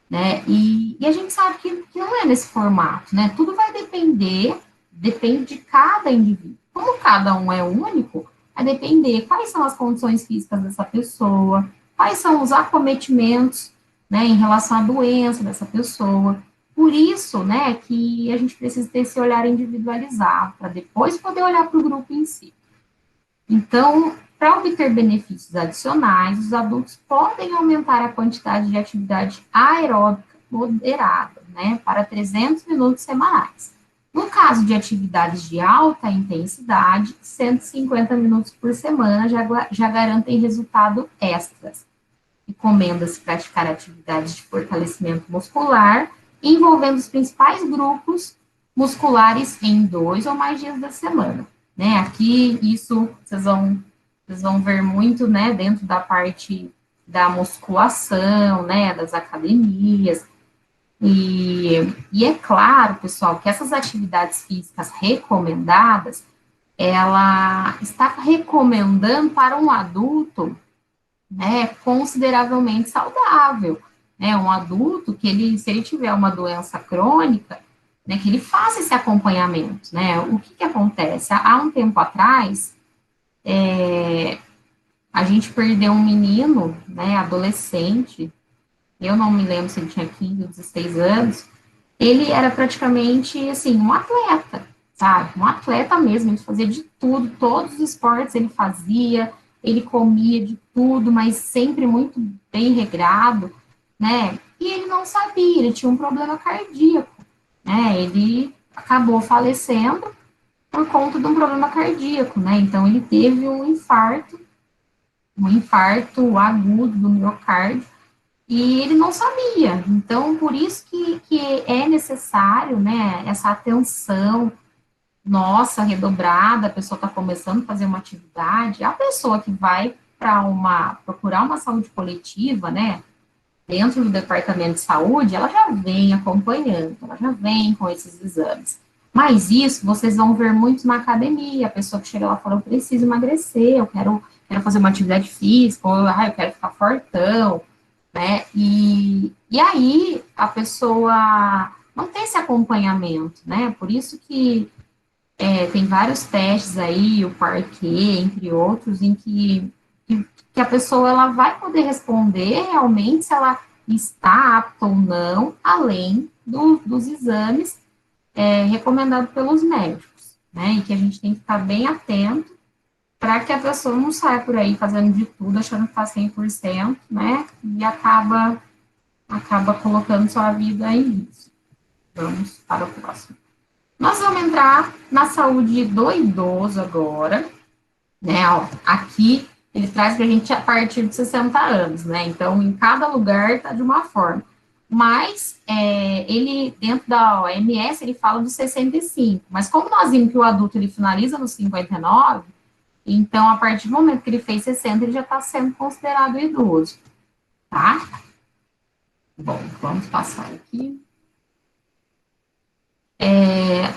né? E a gente sabe que não é nesse formato, né? Tudo vai depende de cada indivíduo. Como cada um é único, vai depender quais são as condições físicas dessa pessoa, quais são os acometimentos, né, em relação à doença dessa pessoa. Por isso, né, que a gente precisa ter esse olhar individualizado, para depois poder olhar para o grupo em si. Então, para obter benefícios adicionais, os adultos podem aumentar a quantidade de atividade aeróbica moderada, né, para 300 minutos semanais. No caso de atividades de alta intensidade, 150 minutos por semana já garantem resultado extras. Recomenda-se praticar atividades de fortalecimento muscular, envolvendo os principais grupos musculares em 2 ou mais dias da semana. Né? Aqui, isso vocês vão ver muito, né, dentro da parte da musculação, né, das academias. E é claro, pessoal, que essas atividades físicas recomendadas, ela está recomendando para um adulto, né, consideravelmente saudável, né, um adulto que ele, se ele tiver uma doença crônica, né, que ele faça esse acompanhamento, né, o que que acontece? Há um tempo atrás, a gente perdeu um menino, né, adolescente, eu não me lembro se ele tinha 15 ou 16 anos, ele era praticamente, assim, um atleta, sabe? Um atleta mesmo, ele fazia de tudo, todos os esportes ele fazia, ele comia de tudo, mas sempre muito bem regrado, né? E ele não sabia, ele tinha um problema cardíaco, né? Ele acabou falecendo por conta de um problema cardíaco, né? Então, ele teve um infarto agudo do miocárdio, e ele não sabia. Então, por isso que é necessário, né, essa atenção nossa, redobrada, a pessoa está começando a fazer uma atividade, a pessoa que vai procurar uma saúde coletiva, né, dentro do departamento de saúde, ela já vem acompanhando, ela já vem com esses exames. Mas isso vocês vão ver muito na academia, a pessoa que chega lá e fala, eu preciso emagrecer, quero fazer uma atividade física, ou eu quero ficar fortão, né? E aí a pessoa não tem esse acompanhamento, né? Por isso que tem vários testes aí, o Parquet, entre outros, em que a pessoa ela vai poder responder realmente se ela está apta ou não, além dos exames recomendados pelos médicos, né? E que a gente tem que estar bem atento para que a pessoa não saia por aí fazendo de tudo, achando que está 100%, né? E acaba colocando sua vida em risco. Vamos para o próximo. Nós vamos entrar na saúde do idoso agora, né? Ó, aqui ele traz para a gente a partir de 60 anos, né? Então, em cada lugar está de uma forma. Mas, ele, dentro da OMS, ele fala dos 65. Mas como nós vimos que o adulto, ele finaliza nos 59, então, a partir do momento que ele fez 60, ele já está sendo considerado idoso, tá? Bom, vamos passar aqui.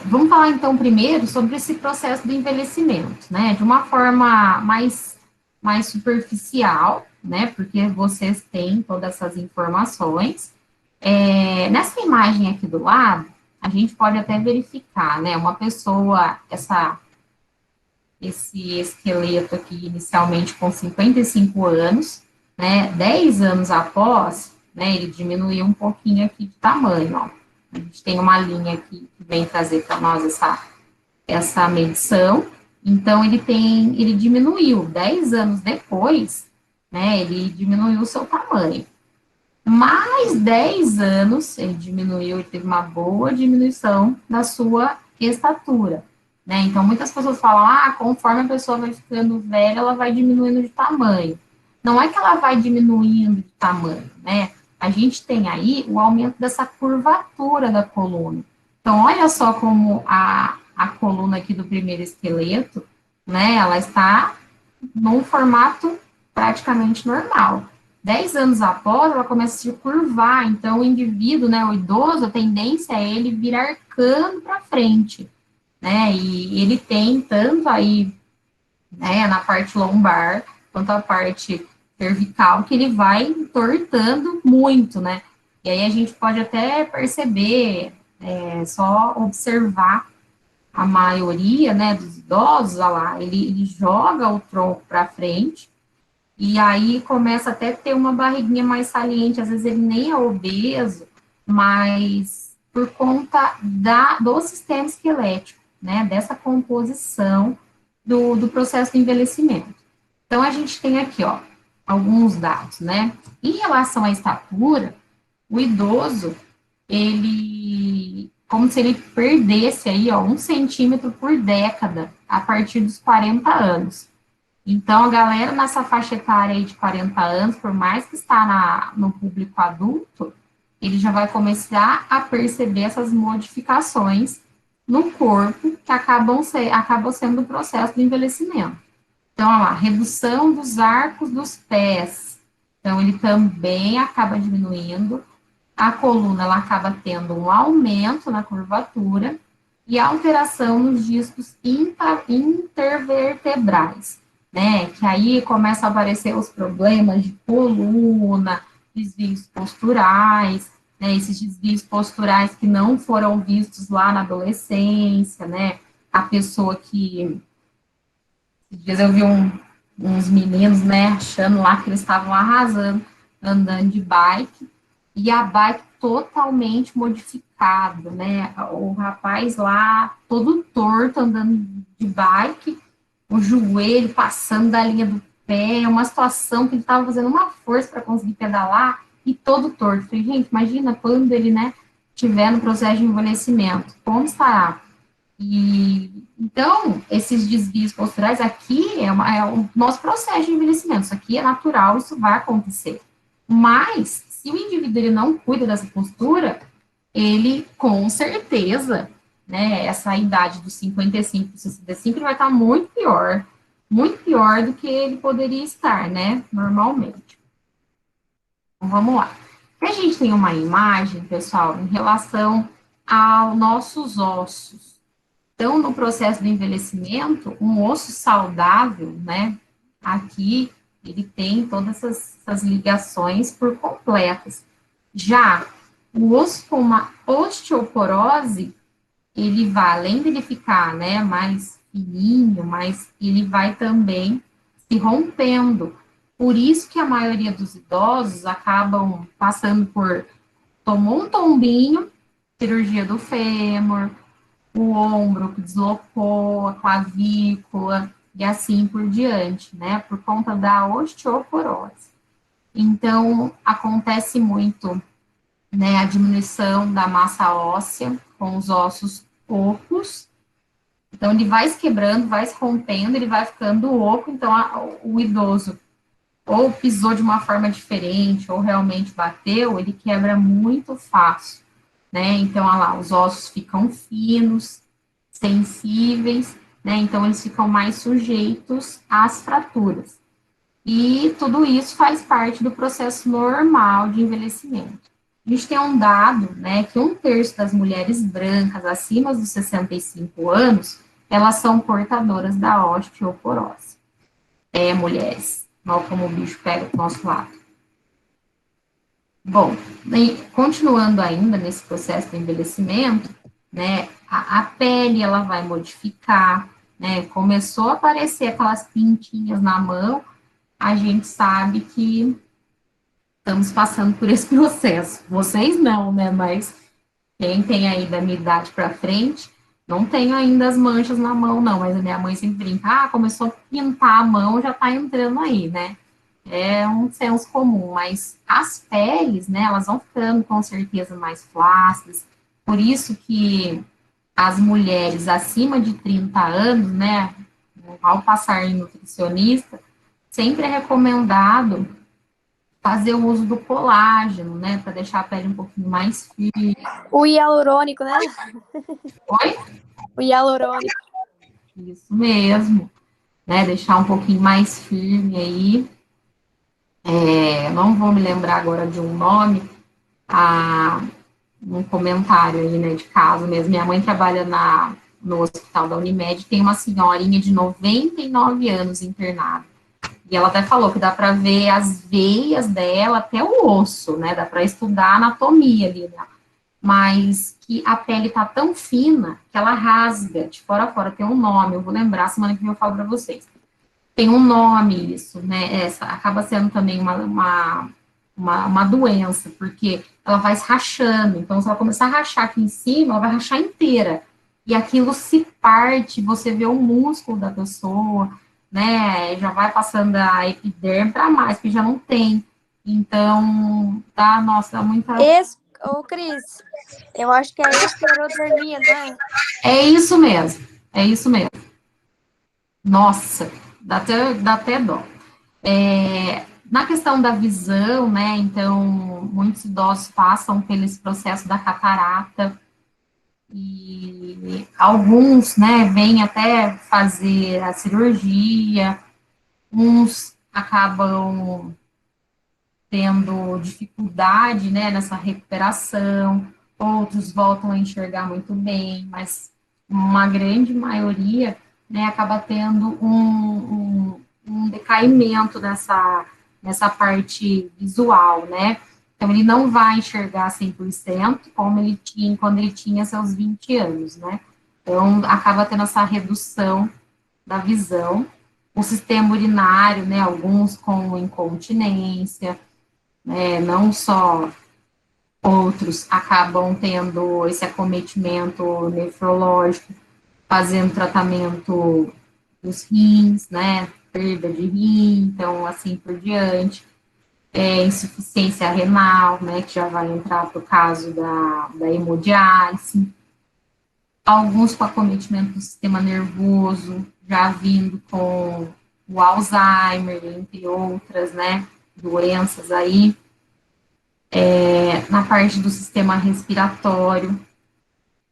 Vamos falar então primeiro sobre esse processo do envelhecimento, né? De uma forma mais superficial, né? Porque vocês têm todas essas informações. Nessa imagem aqui do lado, a gente pode até verificar, né? Uma pessoa, esse esqueleto aqui inicialmente com 55 anos, né? 10 anos após, né? Ele diminuiu um pouquinho aqui de tamanho, ó. A gente tem uma linha aqui que vem trazer para nós essa medição. Então, ele diminuiu. 10 anos depois, né, ele diminuiu o seu tamanho. Mais 10 anos, ele diminuiu, ele teve uma boa diminuição da sua estatura. Né? Então, muitas pessoas falam, conforme a pessoa vai ficando velha, ela vai diminuindo de tamanho. Não é que ela vai diminuindo de tamanho, né? A gente tem aí o aumento dessa curvatura da coluna. Então, olha só como a coluna aqui do primeiro esqueleto, né, ela está num formato praticamente normal. 10 anos após, ela começa a se curvar, então o indivíduo, né, o idoso, a tendência é ele vir arcando para frente, né, e ele tem tanto aí, né, na parte lombar, quanto a parte cervical, que ele vai entortando muito, né, e aí a gente pode até perceber, só observar a maioria, né, dos idosos, olha lá, ele joga o tronco para frente, e aí começa até a ter uma barriguinha mais saliente, às vezes ele nem é obeso, mas por conta do sistema esquelético, né, dessa composição do processo de envelhecimento. Então, a gente tem aqui, ó, alguns dados, né, em relação à estatura, o idoso, ele, como se ele perdesse aí, ó, 1 centímetro por década, a partir dos 40 anos. Então, a galera nessa faixa etária aí de 40 anos, por mais que está no público adulto, ele já vai começar a perceber essas modificações no corpo que acabam sendo o processo do envelhecimento. Então, olha lá, redução dos arcos dos pés. Então, ele também acaba diminuindo. A coluna, ela acaba tendo um aumento na curvatura e alteração nos discos intervertebrais, né? Que aí começam a aparecer os problemas de coluna, desvios posturais, né? Esses desvios posturais que não foram vistos lá na adolescência, né? A pessoa que, esses dias eu vi uns meninos, né, achando lá que eles estavam arrasando, andando de bike, e a bike totalmente modificada, né? O rapaz lá, todo torto, andando de bike, o joelho passando da linha do pé, é uma situação que ele estava fazendo uma força para conseguir pedalar e todo torto. Falei, gente, imagina quando ele, né, tiver no processo de envelhecimento, como estará? E então, esses desvios posturais aqui é o nosso processo de envelhecimento. Isso aqui é natural, isso vai acontecer. Mas, se o indivíduo ele não cuida dessa postura, ele, com certeza, né, essa idade dos 55 para 65, ele vai estar muito pior do que ele poderia estar, né, normalmente. Então, vamos lá. A gente tem uma imagem, pessoal, em relação aos nossos ossos. Então, no processo do envelhecimento, um osso saudável, né, aqui, ele tem todas essas ligações por completas. Já o osso com uma osteoporose, ele vai, além dele ficar, né, mais fininho, mas ele vai também se rompendo. Por isso que a maioria dos idosos acabam passando por, tomou um tombinho, cirurgia do fêmur, o ombro que deslocou, a clavícula, e assim por diante, né, por conta da osteoporose. Então, acontece muito, né, a diminuição da massa óssea com os ossos ocos. Então, ele vai se quebrando, vai se rompendo, ele vai ficando oco. Então, o idoso ou pisou de uma forma diferente, ou realmente bateu, ele quebra muito fácil, né? Então, olha lá, os ossos ficam finos, sensíveis, né? Então, eles ficam mais sujeitos às fraturas. E tudo isso faz parte do processo normal de envelhecimento. A gente tem um dado, né, que um terço das mulheres brancas acima dos 65 anos, elas são portadoras da osteoporose. Mulheres, mal como o bicho pega do nosso lado. Bom, continuando ainda nesse processo de envelhecimento, né, a pele ela vai modificar, né, começou a aparecer aquelas pintinhas na mão, a gente sabe que estamos passando por esse processo. Vocês não, né? Mas quem tem aí da minha idade para frente, não tenho ainda as manchas na mão, não. Mas a minha mãe sempre brinca, começou a pintar a mão, já está entrando aí, né? É um senso comum, mas as peles, né, elas vão ficando com certeza mais flácidas. Por isso que as mulheres acima de 30 anos, né, ao passar em nutricionista, sempre é recomendado fazer o uso do colágeno, né, para deixar a pele um pouquinho mais firme. O hialurônico, né? Oi? O hialurônico. Isso mesmo, né, deixar um pouquinho mais firme aí. Não vou me lembrar agora de um nome, um comentário aí, né, de caso mesmo. Minha mãe trabalha no hospital da Unimed, tem uma senhorinha de 99 anos internada. E ela até falou que dá para ver as veias dela até o osso, né? Dá para estudar a anatomia ali, né? Mas que a pele tá tão fina que ela rasga de fora a fora. Tem um nome, eu vou lembrar, semana que vem eu falo para vocês. Tem um nome isso, né? Essa acaba sendo também uma doença, porque ela vai se rachando. Então, se ela começar a rachar aqui em cima, ela vai rachar inteira. E aquilo se parte, você vê o músculo da pessoa, né? Já vai passando a epiderme para mais, porque já não tem. Então, nossa, dá muita. Ô, Cris, eu acho que é esclerodermia, não é? É isso mesmo, é isso mesmo. Nossa, dá até dó. Na questão da visão, né, então, muitos idosos passam pelo esse processo da catarata, e alguns, né, vêm até fazer a cirurgia, uns acabam tendo dificuldade, né, nessa recuperação, outros voltam a enxergar muito bem, mas uma grande maioria, né, acaba tendo um decaimento nessa parte visual, né? Então, ele não vai enxergar 100% como ele tinha quando ele tinha seus 20 anos, né? Então, acaba tendo essa redução da visão. O sistema urinário, né? Alguns com incontinência, não só outros acabam tendo esse acometimento nefrológico, fazendo tratamento dos rins, né? Perda de rim, então assim por diante. Insuficiência renal, né? Que já vai entrar para o caso da hemodiálise. Alguns com acometimento do sistema nervoso, já vindo com o Alzheimer, entre outras, né? Doenças aí. Na parte do sistema respiratório,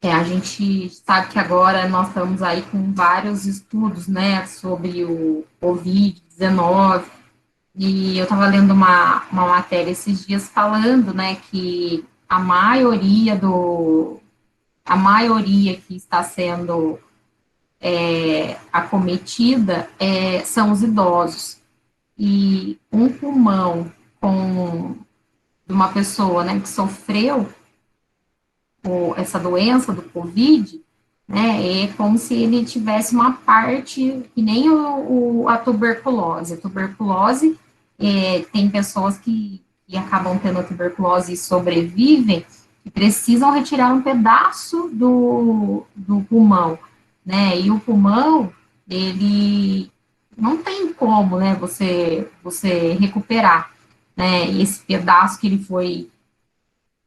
A gente sabe que agora nós estamos aí com vários estudos, né, sobre o Covid-19, e eu estava lendo uma matéria esses dias falando, né, que a maioria que está sendo acometida são os idosos. E um pulmão com de uma pessoa, né, que sofreu essa doença do Covid, né, é como se ele tivesse uma parte, que nem a tuberculose. A tuberculose, tem pessoas que acabam tendo a tuberculose e sobrevivem, e precisam retirar um pedaço do pulmão, né, e o pulmão, ele não tem como, né, você recuperar, né, esse pedaço que ele foi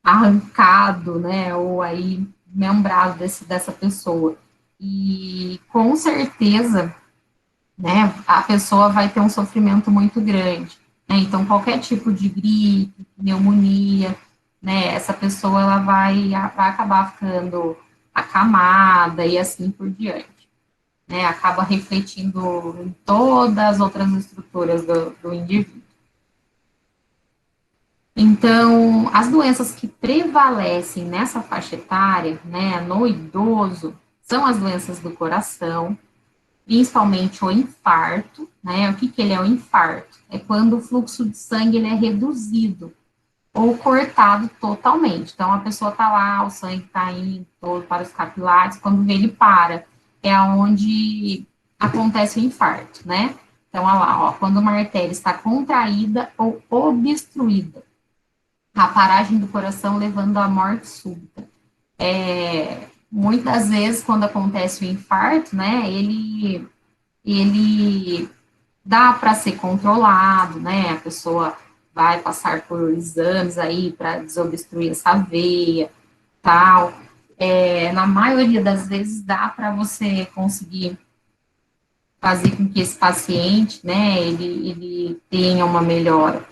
arrancado, né, ou aí membrado dessa pessoa. E com certeza, né, a pessoa vai ter um sofrimento muito grande. Né? Então, qualquer tipo de gripe, pneumonia, né, essa pessoa ela vai acabar ficando acamada e assim por diante. Né, acaba refletindo em todas as outras estruturas do indivíduo. Então, as doenças que prevalecem nessa faixa etária, né, no idoso, são as doenças do coração, principalmente o infarto, né? O que ele é o infarto? É quando o fluxo de sangue ele é reduzido ou cortado totalmente. Então, a pessoa está lá, o sangue está indo todo para os capilares, quando vê, ele para. É onde acontece o infarto, né? Então, olha lá, ó, quando uma artéria está contraída ou obstruída, a paragem do coração levando à morte súbita. Muitas vezes, quando acontece o infarto, né, ele dá para ser controlado, né, a pessoa vai passar por exames aí para desobstruir essa veia, tal. Na maioria das vezes dá para você conseguir fazer com que esse paciente, né, ele tenha uma melhora.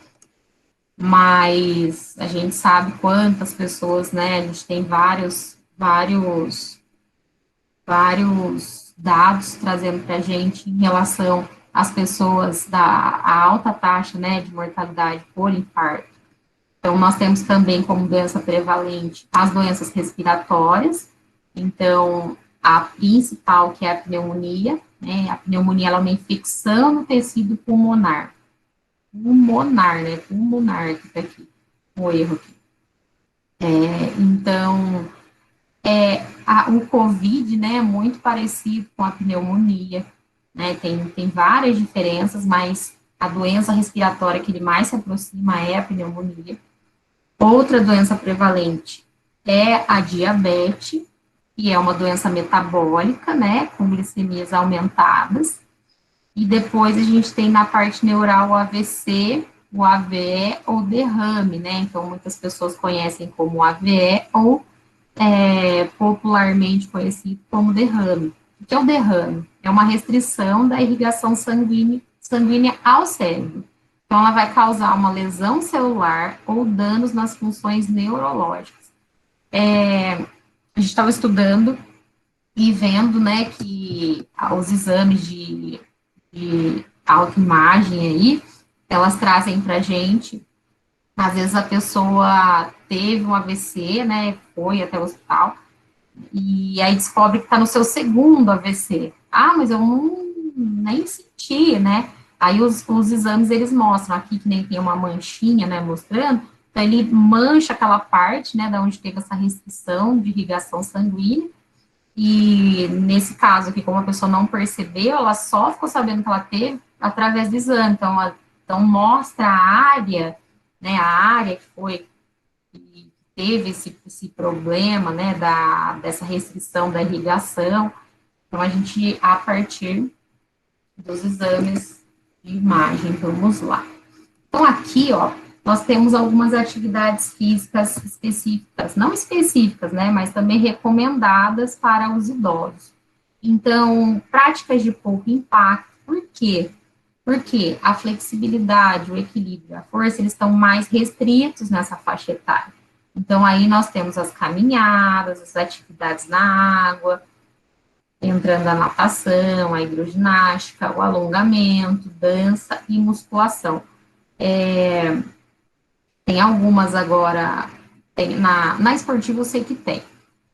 Mas a gente sabe quantas pessoas, né, a gente tem vários dados trazendo para a gente em relação às pessoas a alta taxa, né, de mortalidade por infarto. Então, nós temos também como doença prevalente as doenças respiratórias, então, a principal, que é a pneumonia, né, a pneumonia ela é uma infecção no tecido pulmonar, né, pulmonar, que está aqui, o erro aqui. Então, o COVID, né, é muito parecido com a pneumonia, né, tem várias diferenças, mas a doença respiratória que ele mais se aproxima é a pneumonia. Outra doença prevalente é a diabetes, que é uma doença metabólica, né, com glicemias aumentadas. E depois a gente tem na parte neural o AVC, o AVE ou derrame, né? Então, muitas pessoas conhecem como AVE ou popularmente conhecido como derrame. O que é o derrame? É uma restrição da irrigação sanguínea ao cérebro. Então, ela vai causar uma lesão celular ou danos nas funções neurológicas. A gente estava estudando e vendo, né, que os exames de autoimagem aí, elas trazem para gente, às vezes a pessoa teve um AVC, né, foi até o hospital, e aí descobre que está no seu segundo AVC. Ah, mas eu nem senti, né? Aí os exames, eles mostram aqui, que nem tem uma manchinha, né, mostrando, então ele mancha aquela parte, né, da onde teve essa restrição de irrigação sanguínea, e nesse caso aqui, como a pessoa não percebeu, ela só ficou sabendo que ela teve através do exame. Então mostra a área, né, a área que foi, que teve esse problema, né, dessa restrição da irrigação. Então, a gente, a partir dos exames de imagem, vamos lá. Então, aqui, ó, nós temos algumas atividades físicas específicas, não específicas, né, mas também recomendadas para os idosos. Então, práticas de pouco impacto, por quê? Porque a flexibilidade, o equilíbrio, a força, eles estão mais restritos nessa faixa etária. Então, aí nós temos as caminhadas, as atividades na água, entrando a natação, a hidroginástica, o alongamento, dança e musculação. Tem algumas agora, na esportiva eu sei que tem,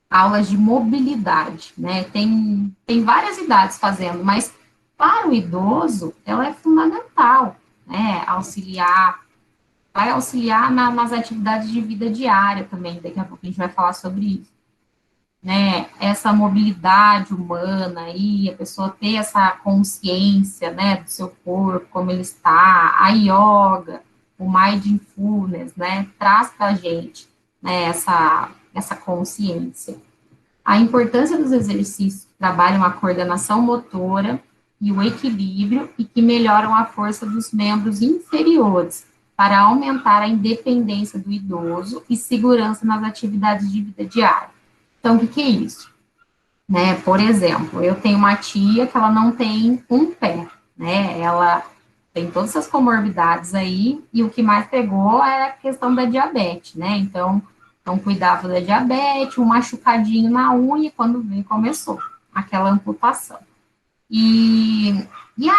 aulas de mobilidade, né? Tem várias idades fazendo, mas para o idoso, ela é fundamental, né? Vai auxiliar nas atividades de vida diária também, daqui a pouco a gente vai falar sobre isso, né? Essa mobilidade humana aí, a pessoa ter essa consciência, né, do seu corpo, como ele está, a yoga, o mindfulness, né, traz para a gente, né, essa consciência. A importância dos exercícios que trabalham a coordenação motora e o equilíbrio e que melhoram a força dos membros inferiores para aumentar a independência do idoso e segurança nas atividades de vida diária. Então, o que é isso? Né? Por exemplo, eu tenho uma tia que ela não tem um pé, né? Ela tem todas essas comorbidades aí, e o que mais pegou é a questão da diabetes, né? Então cuidava da diabetes, um machucadinho na unha, quando veio, começou aquela amputação. E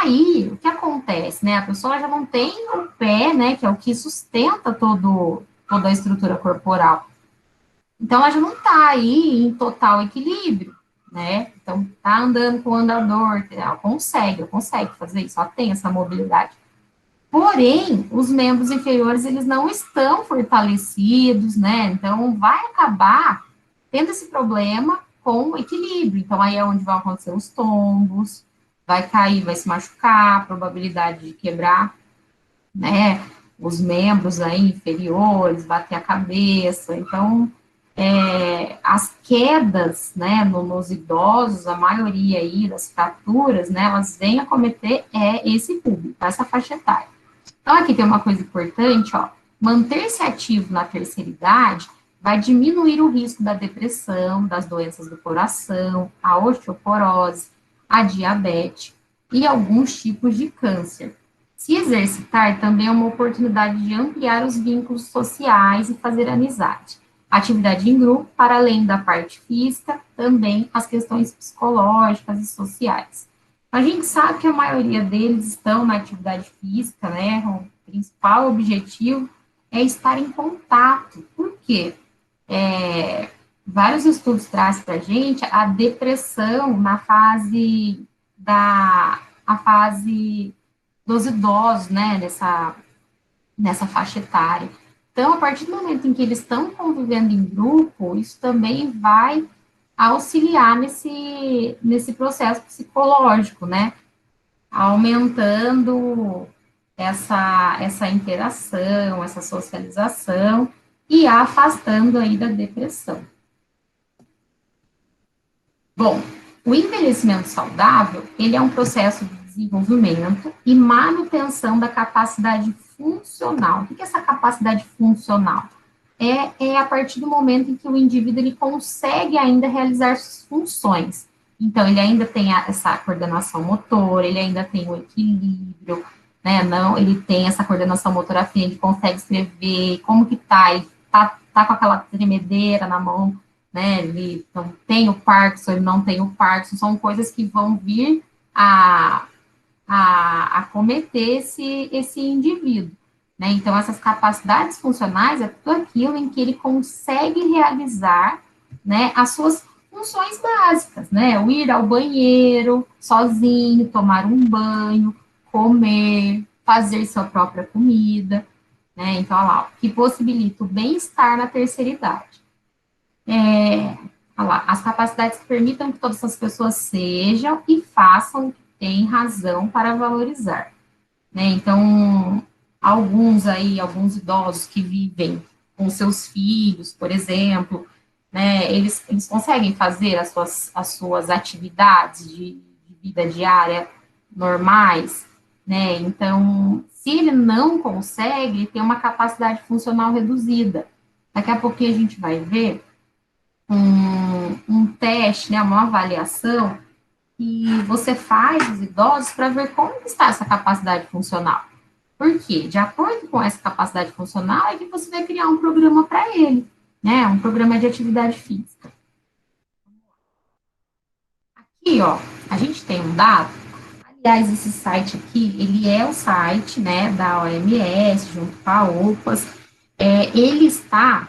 aí, o que acontece, né? A pessoa já não tem o pé, né? Que é o que sustenta toda a estrutura corporal. Então, ela já não está aí em total equilíbrio, né? Então, tá andando com o andador, ela consegue fazer isso, ela tem essa mobilidade. Porém, os membros inferiores, eles não estão fortalecidos, né? Então, vai acabar tendo esse problema com o equilíbrio. Então, aí é onde vão acontecer os tombos, vai cair, vai se machucar, probabilidade de quebrar, né? Os membros aí inferiores, bater a cabeça. Então, as quedas, né, nos idosos, a maioria aí das fraturas, né, elas vêm a cometer esse público, essa faixa etária. Então, aqui tem uma coisa importante, ó, manter-se ativo na terceira idade vai diminuir o risco da depressão, das doenças do coração, a osteoporose, a diabetes e alguns tipos de câncer. Se exercitar também é uma oportunidade de ampliar os vínculos sociais e fazer amizade. Atividade em grupo, para além da parte física, também as questões psicológicas e sociais. A gente sabe que a maioria deles estão na atividade física, né? O principal objetivo é estar em contato. Por quê? Vários estudos trazem para a gente a depressão na fase a fase dos idosos, né? Nessa faixa etária. Então, a partir do momento em que eles estão convivendo em grupo, isso também vai auxiliar nesse processo psicológico, né? Aumentando essa interação, essa socialização e afastando aí da depressão. Bom, o envelhecimento saudável, ele é um processo de desenvolvimento e manutenção da capacidade funcional. O que é essa capacidade funcional? É a partir do momento em que o indivíduo ele consegue ainda realizar suas funções. Então, ele ainda tem essa coordenação motora, ele ainda tem o equilíbrio, né? Não, ele tem essa coordenação motora fina, ele consegue escrever, como que tá, ele tá com aquela tremedeira na mão, né? Ele não tem o Parkinson, ele não tem o Parkinson, são coisas que vão vir a cometer esse indivíduo. Né? Então, essas capacidades funcionais é tudo aquilo em que ele consegue realizar, né, as suas funções básicas, né? O ir ao banheiro sozinho, tomar um banho, comer, fazer sua própria comida, né? Então, olha lá, que possibilita o bem-estar na terceira idade. Olha lá, as capacidades que permitam que todas essas pessoas sejam e façam o que têm razão para valorizar. Né? Então, alguns idosos que vivem com seus filhos, por exemplo, né, eles conseguem fazer as suas atividades de vida diária normais, né? Então, se ele não consegue, ele tem uma capacidade funcional reduzida. Daqui a pouquinho a gente vai ver um teste, né, uma avaliação que você faz os idosos para ver como está essa capacidade funcional. Por quê? De acordo com essa capacidade funcional, é que você vai criar um programa para ele. né? Um programa de atividade física. Aqui, ó, a gente tem um dado. Aliás, esse site aqui, ele é o site, né, da OMS, junto com a OPAS. Ele está,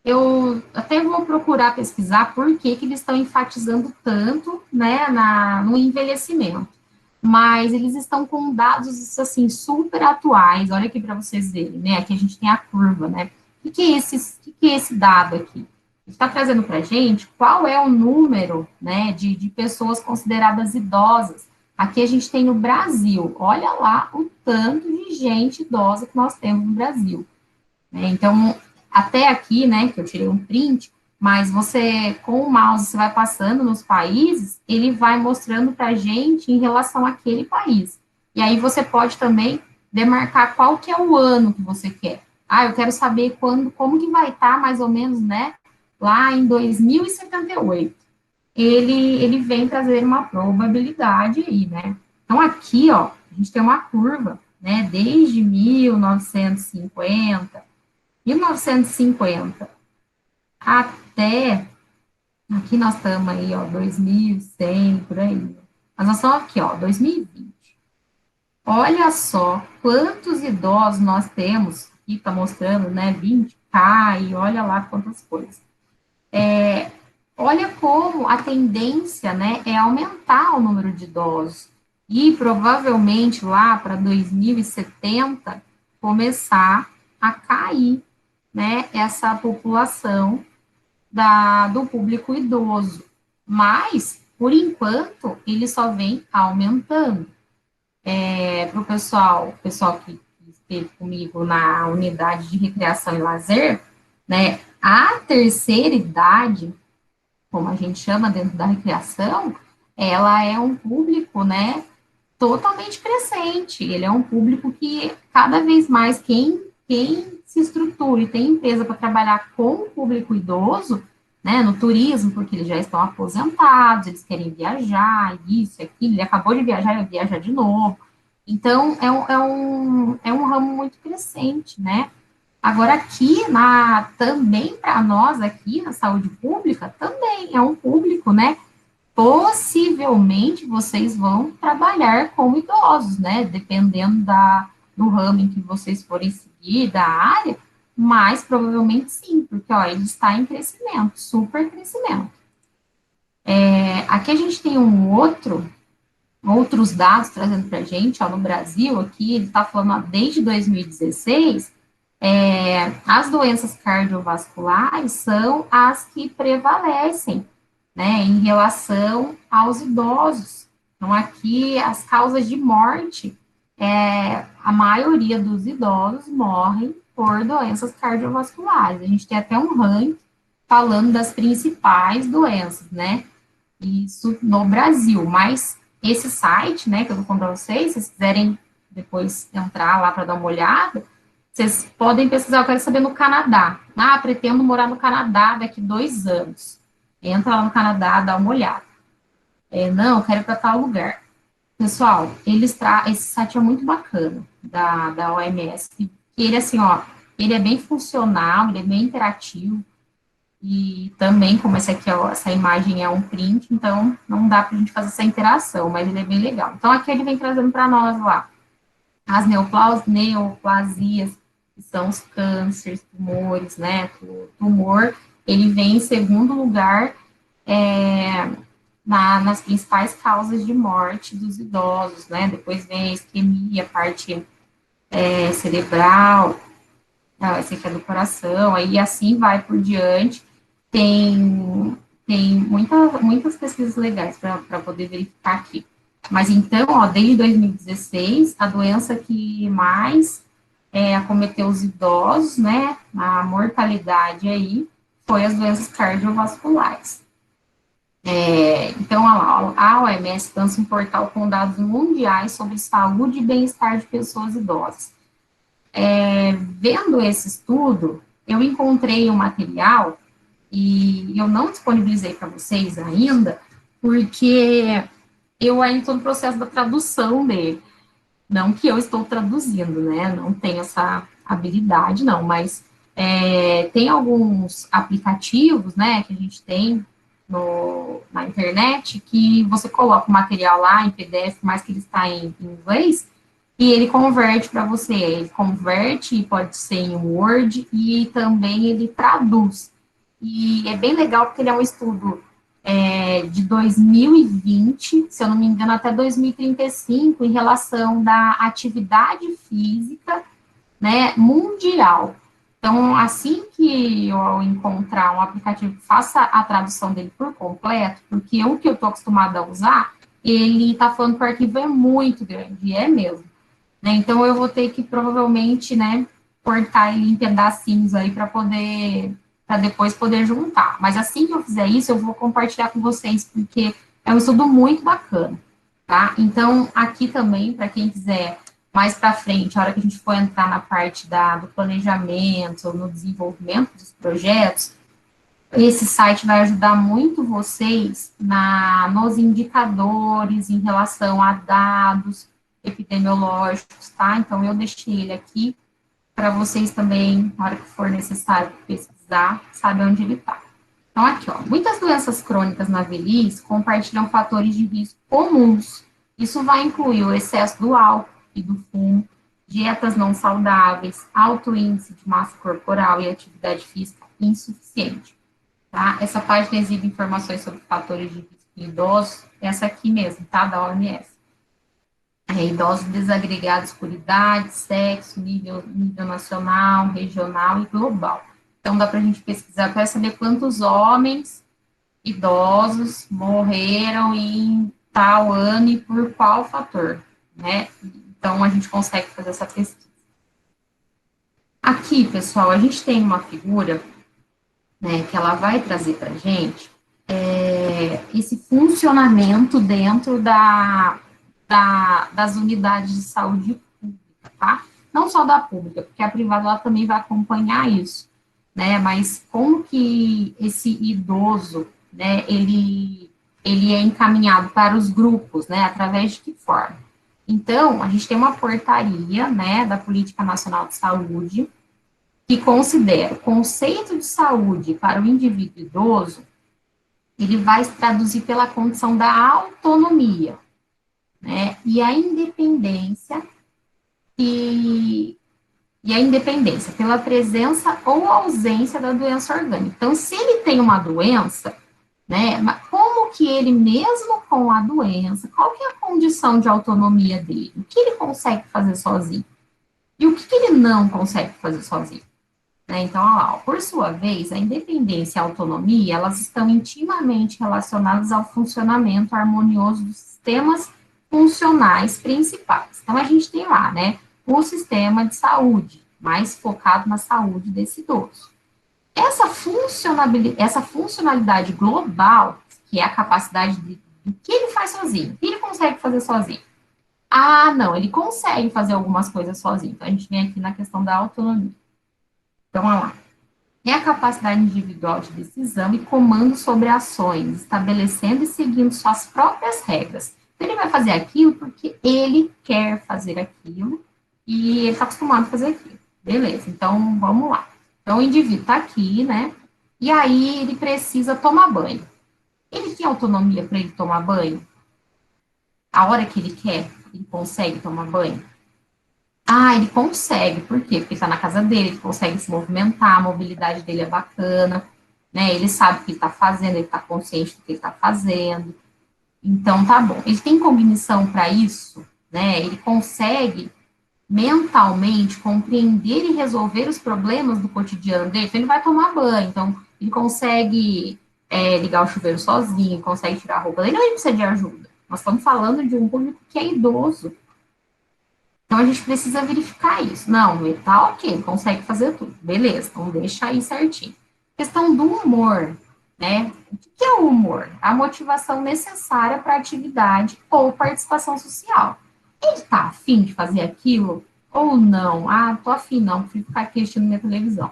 eu até vou procurar pesquisar por que que eles estão enfatizando tanto, né, no envelhecimento. Mas eles estão com dados, assim, super atuais. Olha aqui para vocês verem, né, aqui a gente tem a curva, né. O que é esse dado aqui? Está trazendo para a gente qual é o número, né, de pessoas consideradas idosas. Aqui a gente tem no Brasil, olha lá o tanto de gente idosa que nós temos no Brasil, né? Então, até aqui, né, que eu tirei um print, mas você, com o mouse, você vai passando nos países, ele vai mostrando para a gente em relação àquele país. E aí você pode também demarcar qual que é o ano que você quer. Ah, eu quero saber quando, como que vai estar, mais ou menos, né, lá em 2078. Ele vem trazer uma probabilidade aí, né? Então, aqui, ó, a gente tem uma curva, né, desde 1950 até, aqui nós estamos aí, ó, 2100, por aí. Mas nós estamos aqui, ó, 2020. Olha só quantos idosos nós temos, aqui está mostrando, né, 20K, e olha lá quantas coisas. Olha como a tendência, né, é aumentar o número de idosos. E provavelmente lá para 2070 começar a cair, né, essa população do público idoso. Mas, por enquanto, ele só vem aumentando. Para o pessoal que esteve comigo na unidade de recreação e lazer, né, a terceira idade, como a gente chama dentro da recreação, ela é um público, né, totalmente crescente. Ele é um público que cada vez mais quem se estrutura e tem empresa para trabalhar com o público idoso, né, no turismo, porque eles já estão aposentados, eles querem viajar, isso, aquilo, ele acabou de viajar, ele vai viajar de novo. Então, é um ramo muito crescente, né? Agora, aqui, também para nós, aqui na saúde pública, também é um público, né? Possivelmente vocês vão trabalhar com idosos, né? Dependendo do ramo em que vocês forem seguir, da área, mas provavelmente sim, porque ó, ele está em crescimento, super crescimento. Aqui a gente tem outros dados trazendo para a gente, ó, no Brasil, aqui ele está falando, ó, desde 2016, as doenças cardiovasculares são as que prevalecem, né, em relação aos idosos. Então, aqui, as causas de morte, a maioria dos idosos morrem por doenças cardiovasculares. A gente tem até um ranking falando das principais doenças, né, isso no Brasil, mas esse site, né, que eu vou contar para vocês, se vocês quiserem depois entrar lá para dar uma olhada, vocês podem pesquisar, eu quero saber no Canadá. Ah, pretendo morar no Canadá daqui 2 anos. Entra lá no Canadá, dá uma olhada. Não, eu quero ir para tal lugar. Pessoal, esse site é muito bacana, da OMS. Que ele, assim, ó, ele é bem funcional, ele é bem interativo. E também, como essa imagem é um print, então não dá para a gente fazer essa interação, mas ele é bem legal. Então, aqui ele vem trazendo para nós lá as neoplasias, que são os cânceres, tumores, né? O tumor, ele vem em segundo lugar nas principais causas de morte dos idosos, né? Depois vem a isquemia, parte cerebral, esse aqui é do coração, aí assim vai por diante. Tem muitas pesquisas legais para poder verificar aqui. Mas então, ó, desde 2016, a doença que mais acometeu os idosos, né, a mortalidade aí, foi as doenças cardiovasculares. Então, a OMS lança um portal com dados mundiais sobre saúde e bem-estar de pessoas idosas. Vendo esse estudo, eu encontrei um material e eu não disponibilizei para vocês ainda, porque eu ainda estou no processo da tradução dele. Não que eu estou traduzindo, né? Não tenho essa habilidade, não, mas Tem alguns aplicativos, né, que a gente tem na internet, que você coloca o material lá em PDF, mais que ele está em inglês, e ele converte para você. Ele converte, pode ser em Word, e também ele traduz. E é bem legal, porque ele é um estudo de 2020, se eu não me engano, até 2035, em relação da atividade física, né, mundial. Então, assim que eu encontrar um aplicativo que faça a tradução dele por completo, porque o que eu estou acostumada a usar, ele está falando que o arquivo é muito grande, e é mesmo. Né? Então, eu vou ter que, provavelmente, né, cortar ele em pedacinhos aí para depois poder juntar. Mas assim que eu fizer isso, eu vou compartilhar com vocês, porque é um estudo muito bacana, tá? Então, aqui também, para quem quiser mais para frente, a hora que a gente for entrar na parte do planejamento, no desenvolvimento dos projetos, esse site vai ajudar muito vocês nos indicadores em relação a dados epidemiológicos, tá? Então, eu deixei ele aqui para vocês também, na hora que for necessário pesquisar, saber onde ele está. Então, aqui, ó, muitas doenças crônicas na velhice compartilham fatores de risco comuns. Isso vai incluir o excesso do álcool e do fumo, dietas não saudáveis, alto índice de massa corporal e atividade física insuficiente. Tá? Essa página exibe informações sobre fatores de risco em idosos, essa aqui mesmo, tá? Da OMS. Idosos desagregados por idade, sexo, nível nacional, regional e global. Então, dá para a gente pesquisar para saber quantos homens idosos morreram em tal ano e por qual fator, né? Então, a gente consegue fazer essa pesquisa. Aqui, pessoal, a gente tem uma figura, né, que ela vai trazer para a gente esse funcionamento dentro das unidades de saúde pública, tá? Não só da pública, porque a privada ela também vai acompanhar isso, né? Mas como que esse idoso, né, ele é encaminhado para os grupos, né? Através de que forma? Então, a gente tem uma portaria, né, da Política Nacional de Saúde, que considera o conceito de saúde para o indivíduo idoso, ele vai se traduzir pela condição da autonomia, né, e a independência, e a independência pela presença ou ausência da doença orgânica. Então, se ele tem uma doença, né, como que ele, mesmo com a doença, qual que é a condição de autonomia dele? O que ele consegue fazer sozinho? E o que ele não consegue fazer sozinho? Né? Então, ó, por sua vez, a independência e a autonomia, elas estão intimamente relacionadas ao funcionamento harmonioso dos sistemas funcionais principais. Então, a gente tem lá, né, o sistema de saúde, mais focado na saúde desse idoso. Essa funcionalidade global, que é a capacidade do que ele faz sozinho, o que ele consegue fazer sozinho. Ah, não, ele consegue fazer algumas coisas sozinho. Então, a gente vem aqui na questão da autonomia. Então, olha lá. É a capacidade individual de decisão e comando sobre ações, estabelecendo e seguindo suas próprias regras. Então, ele vai fazer aquilo porque ele quer fazer aquilo e ele está acostumado a fazer aquilo. Beleza, então vamos lá. Então, o indivíduo está aqui, né? E aí ele precisa tomar banho. Ele tem autonomia para ele tomar banho? A hora que ele quer, ele consegue tomar banho? Ah, ele consegue, por quê? Porque está na casa dele, ele consegue se movimentar, a mobilidade dele é bacana, né? Ele sabe o que ele está fazendo, ele está consciente do que ele está fazendo. Então, tá bom. Ele tem cognição para isso, né? Ele consegue mentalmente compreender e resolver os problemas do cotidiano dele, então ele vai tomar banho, então ele consegue ligar o chuveiro sozinho, consegue tirar a roupa dele, não ele precisa de ajuda. Nós estamos falando de um público que é idoso. Então, a gente precisa verificar isso. Não, ele tá ok, ele consegue fazer tudo. Beleza, então deixa aí certinho. Questão do humor, né? O que é o humor? A motivação necessária para atividade ou participação social. Ele tá afim de fazer aquilo ou não? Ah, tô afim não, prefiro ficar aqui assistindo minha televisão.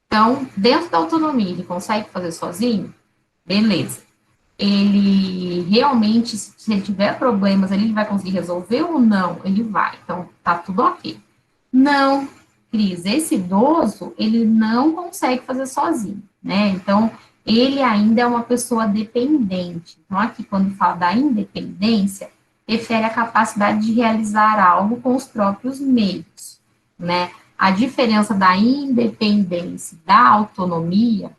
Então, dentro da autonomia, ele consegue fazer sozinho? Beleza. Ele realmente, se ele tiver problemas, ele vai conseguir resolver ou não? Ele vai. Então, tá tudo ok. Não, Cris, esse idoso, ele não consegue fazer sozinho, né? Então, ele ainda é uma pessoa dependente. Então, aqui, quando fala da independência, refere à capacidade de realizar algo com os próprios meios, né? A diferença da independência e da autonomia,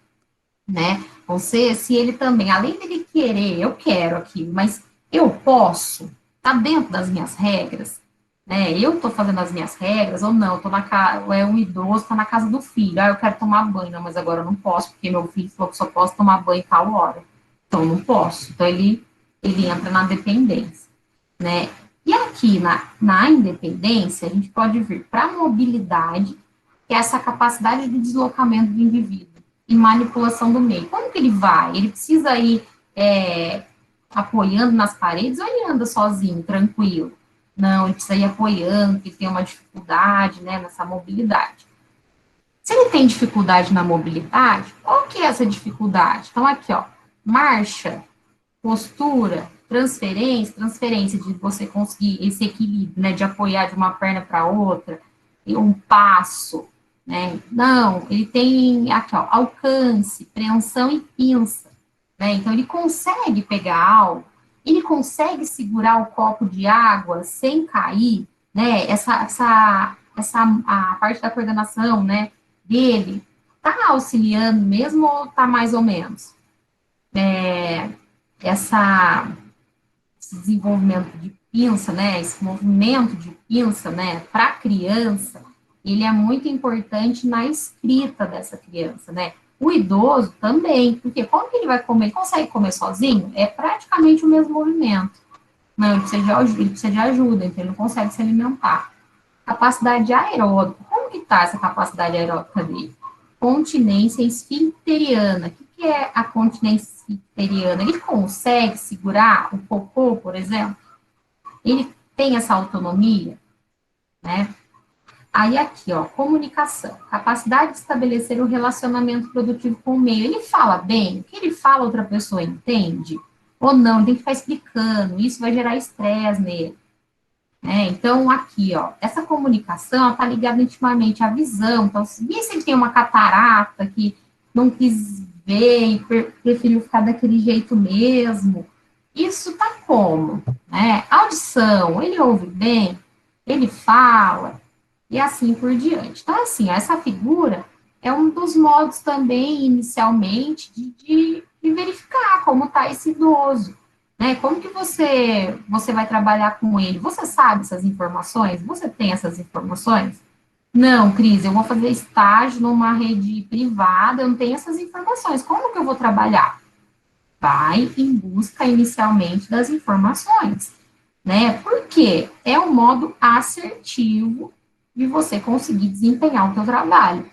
né? Você, se ele também, além dele querer, eu quero aquilo, mas eu posso, tá dentro das minhas regras, né? Eu tô fazendo as minhas regras, ou não, tô na casa, é um idoso, tá na casa do filho, eu quero tomar banho, não, mas agora eu não posso, porque meu filho falou que só posso tomar banho tal hora, então eu não posso, então ele entra na dependência, né? E aqui na independência, a gente pode vir para a mobilidade, que é essa capacidade de deslocamento do indivíduo e manipulação do meio. Como que ele vai? Ele precisa ir apoiando nas paredes ou ele anda sozinho, tranquilo? Não, ele precisa ir apoiando, porque tem uma dificuldade, né, nessa mobilidade. Se ele tem dificuldade na mobilidade, qual que é essa dificuldade? Então, aqui, ó, marcha, postura, transferência de você conseguir esse equilíbrio, né, de apoiar de uma perna para outra, e um passo, né? Não, ele tem aqui, ó, alcance, preensão e pinça, né? Então ele consegue pegar algo, ele consegue segurar o copo de água sem cair, né? Essa a parte da coordenação, né, dele tá auxiliando mesmo ou tá mais ou menos? Essa esse desenvolvimento de pinça, né, esse movimento de pinça, né, para a criança, ele é muito importante na escrita dessa criança, né. O idoso também, porque como que ele vai comer? Ele consegue comer sozinho? É praticamente o mesmo movimento. Não, ele precisa de ajuda, então ele não consegue se alimentar. Capacidade aeróbica. Como que está essa capacidade aeróbica dele? Continência esfincteriana. O que é a continência esfincteriana? Ele consegue segurar o cocô, por exemplo? Ele tem essa autonomia, né? Aí aqui, ó, comunicação. Capacidade de estabelecer um relacionamento produtivo com o meio. Ele fala bem? O que ele fala, outra pessoa entende? Ou não? Ele tem que ficar explicando. Isso vai gerar estresse nele. Então, aqui, ó, essa comunicação está ligada intimamente à visão. Então, se ele tem uma catarata que não quis ver e preferiu ficar daquele jeito mesmo, isso tá como? Né? Audição, ele ouve bem, ele fala, e assim por diante. Então, assim, essa figura é um dos modos também, inicialmente, de verificar como está esse idoso. Né? Como que você vai trabalhar com ele? Você sabe essas informações? Você tem essas informações? Não, Cris, eu vou fazer estágio numa rede privada, eu não tenho essas informações. Como que eu vou trabalhar? Vai em busca inicialmente das informações, né? Porque é um modo assertivo de você conseguir desempenhar o teu trabalho.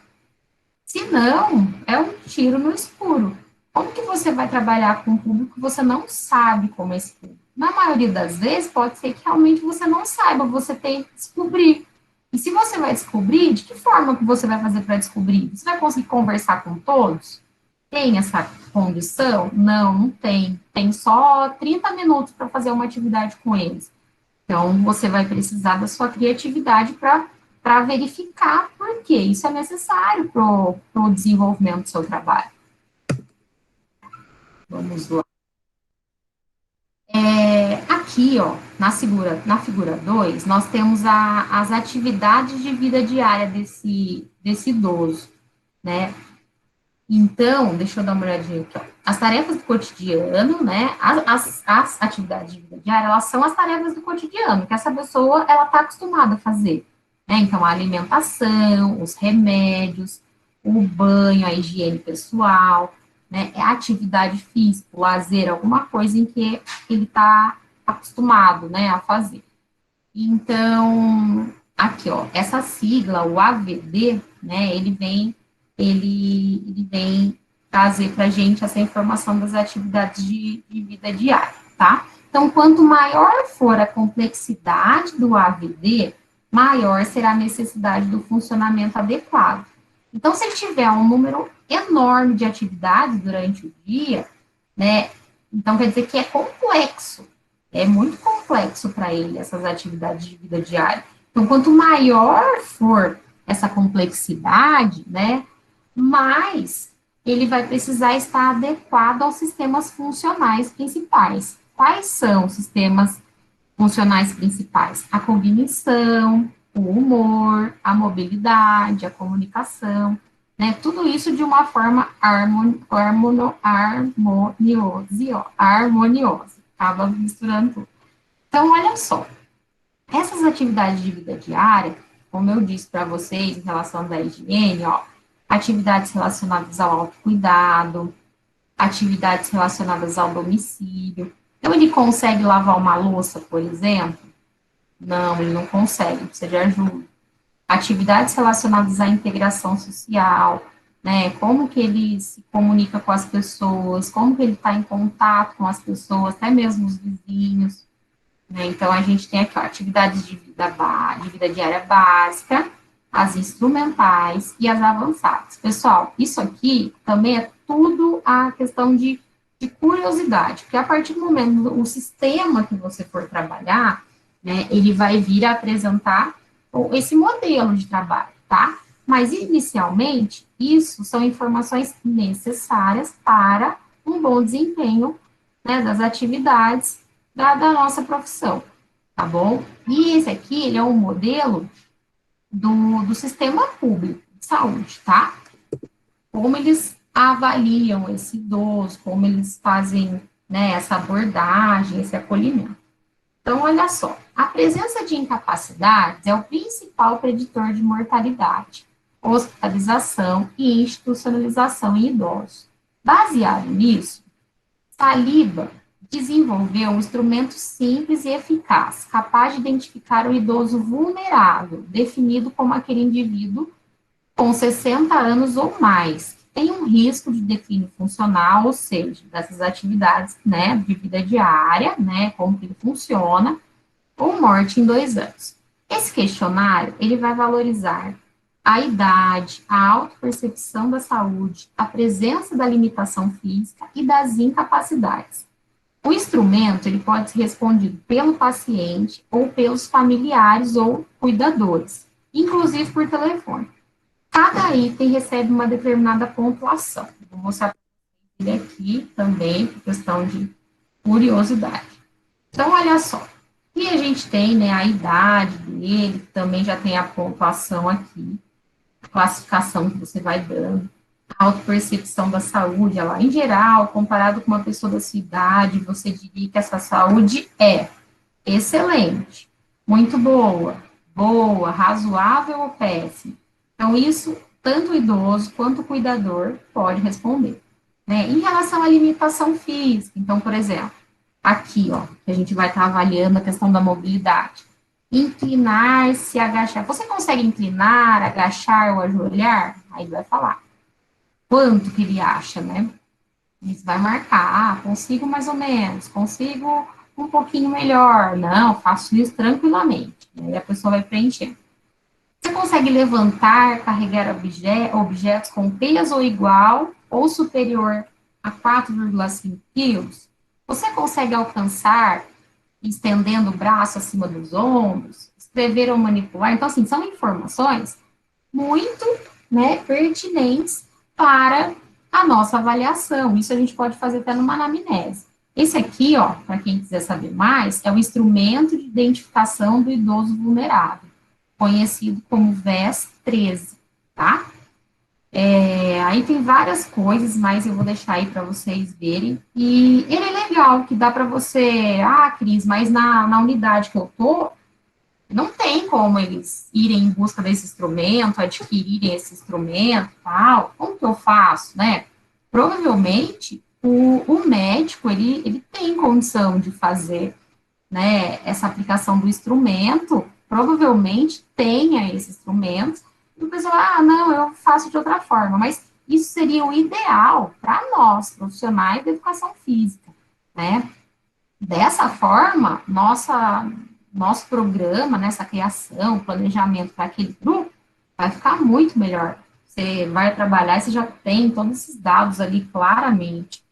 Se não, é um tiro no escuro. Como que você vai trabalhar com um público que você não sabe como é esse público? Na maioria das vezes, pode ser que realmente você não saiba, você tem que descobrir. E se você vai descobrir, de que forma que você vai fazer para descobrir? Você vai conseguir conversar com todos? Tem essa condição? Não, não tem. Tem só 30 minutos para fazer uma atividade com eles. Então, você vai precisar da sua criatividade para verificar por que isso é necessário para o desenvolvimento do seu trabalho. Vamos lá. Aqui, ó, na figura 2, nós temos as atividades de vida diária desse idoso, né? Então, deixa eu dar uma olhadinha aqui, ó. As tarefas do cotidiano, né? As atividades de vida diária, elas são as tarefas do cotidiano, que essa pessoa, ela está acostumada a fazer, né? Então, a alimentação, os remédios, o banho, a higiene pessoal, né? É a atividade física, o lazer, alguma coisa em que ele está acostumado, né, a fazer. Então, aqui, ó, essa sigla, o AVD, né, ele vem trazer para a gente essa informação das atividades de vida diária, tá? Então, quanto maior for a complexidade do AVD, maior será a necessidade do funcionamento adequado. Então, se ele tiver um número enorme de atividades durante o dia, né, então quer dizer que é complexo, é muito complexo para ele essas atividades de vida diária. Então, quanto maior for essa complexidade, né, mas ele vai precisar estar adequado aos sistemas funcionais principais. Quais são os sistemas funcionais principais? A cognição, o humor, a mobilidade, a comunicação, né? Tudo isso de uma forma harmoniosa. Acaba misturando tudo. Então, olha só, essas atividades de vida diária, como eu disse para vocês em relação da higiene, ó, atividades relacionadas ao autocuidado, atividades relacionadas ao domicílio. Então, ele consegue lavar uma louça, por exemplo? Não, ele não consegue, precisa de ajuda. Atividades relacionadas à integração social, né? Como que ele se comunica com as pessoas, como que ele está em contato com as pessoas, até mesmo os vizinhos, né? Então, a gente tem aqui, ó, atividades de vida diária básica, as instrumentais e as avançadas. Pessoal, isso aqui também é tudo a questão de curiosidade, porque a partir do momento, o sistema que você for trabalhar, né, ele vai vir a apresentar esse modelo de trabalho, tá? Mas, inicialmente, isso são informações necessárias para um bom desempenho, né, das atividades da nossa profissão, tá bom? E esse aqui, ele é um modelo do sistema público de saúde, tá? Como eles avaliam esse idoso, como eles fazem, né, essa abordagem, esse acolhimento. Então, olha só, a presença de incapacidades é o principal preditor de mortalidade, hospitalização e institucionalização em idosos. Baseado nisso, Saliba desenvolveu um instrumento simples e eficaz, capaz de identificar o idoso vulnerável, definido como aquele indivíduo com 60 anos ou mais, que tem um risco de declínio funcional, ou seja, dessas atividades, né, de vida diária, né, como que ele funciona, ou morte em 2 anos. Esse questionário, ele vai valorizar a idade, a autopercepção da saúde, a presença da limitação física e das incapacidades. O instrumento, ele pode ser respondido pelo paciente ou pelos familiares ou cuidadores, inclusive por telefone. Cada item recebe uma determinada pontuação. Vou mostrar ele aqui também, por questão de curiosidade. Então, olha só. E a gente tem, né, a idade dele, também já tem a pontuação aqui, a classificação que você vai dando, a autopercepção da saúde, ela, em geral, comparado com uma pessoa da sua idade, você diria que essa saúde é excelente, muito boa, boa, razoável ou péssima. Então, isso, tanto o idoso quanto o cuidador pode responder. Né? Em relação à limitação física, então, por exemplo, aqui, ó, que a gente vai estar avaliando a questão da mobilidade. Inclinar-se, agachar. Você consegue inclinar, agachar ou ajoelhar? Aí vai falar. Quanto que ele acha, né? Isso vai marcar, consigo mais ou menos, consigo um pouquinho melhor. Não, faço isso tranquilamente. Aí a pessoa vai preencher. Você consegue levantar, carregar objetos com peso igual ou superior a 4,5 quilos? Você consegue alcançar estendendo o braço acima dos ombros, escrever ou manipular? Então, assim, são informações muito, né, pertinentes para a nossa avaliação. Isso a gente pode fazer até numa anamnese. Esse aqui, ó, para quem quiser saber mais, é o instrumento de identificação do idoso vulnerável, conhecido como VES-13, tá? Aí tem várias coisas, mas eu vou deixar aí para vocês verem. E ele é legal, que dá para você, Cris, mas na unidade que eu tô, não tem como eles irem em busca desse instrumento, adquirirem esse instrumento, tal. Como que eu faço, né? Provavelmente, o médico, ele tem condição de fazer, né, essa aplicação do instrumento, provavelmente tenha esse instrumento, e o pessoal, não, eu faço de outra forma, mas isso seria o ideal para nós, profissionais da educação física, né? Dessa forma, nosso programa, nessa criação, planejamento para aquele grupo, vai ficar muito melhor. Você vai trabalhar e você já tem todos esses dados ali claramente.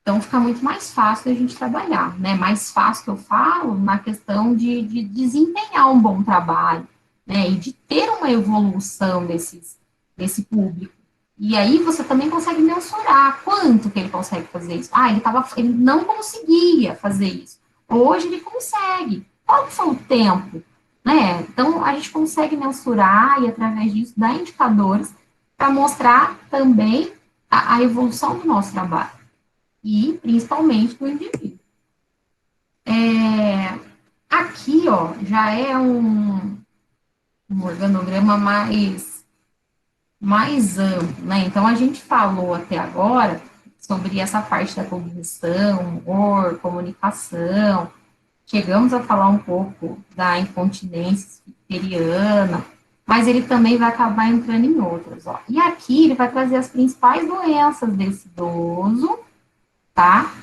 Então, fica muito mais fácil a gente trabalhar, né? Mais fácil que eu falo na questão de desempenhar um bom trabalho, né, e de ter uma evolução desse público. E aí você também consegue mensurar quanto que ele consegue fazer isso. Ah, ele não conseguia fazer isso. Hoje ele consegue. Qual que foi o tempo? Né? Então, a gente consegue mensurar e, através disso, dar indicadores para mostrar também a evolução do nosso trabalho e, principalmente, do indivíduo. Aqui, ó, já é um organograma mais amplo, né? Então, a gente falou até agora sobre essa parte da cognição, humor, comunicação, chegamos a falar um pouco da incontinência esfincteriana, mas ele também vai acabar entrando em outras, ó. E aqui ele vai trazer as principais doenças desse idoso, tá?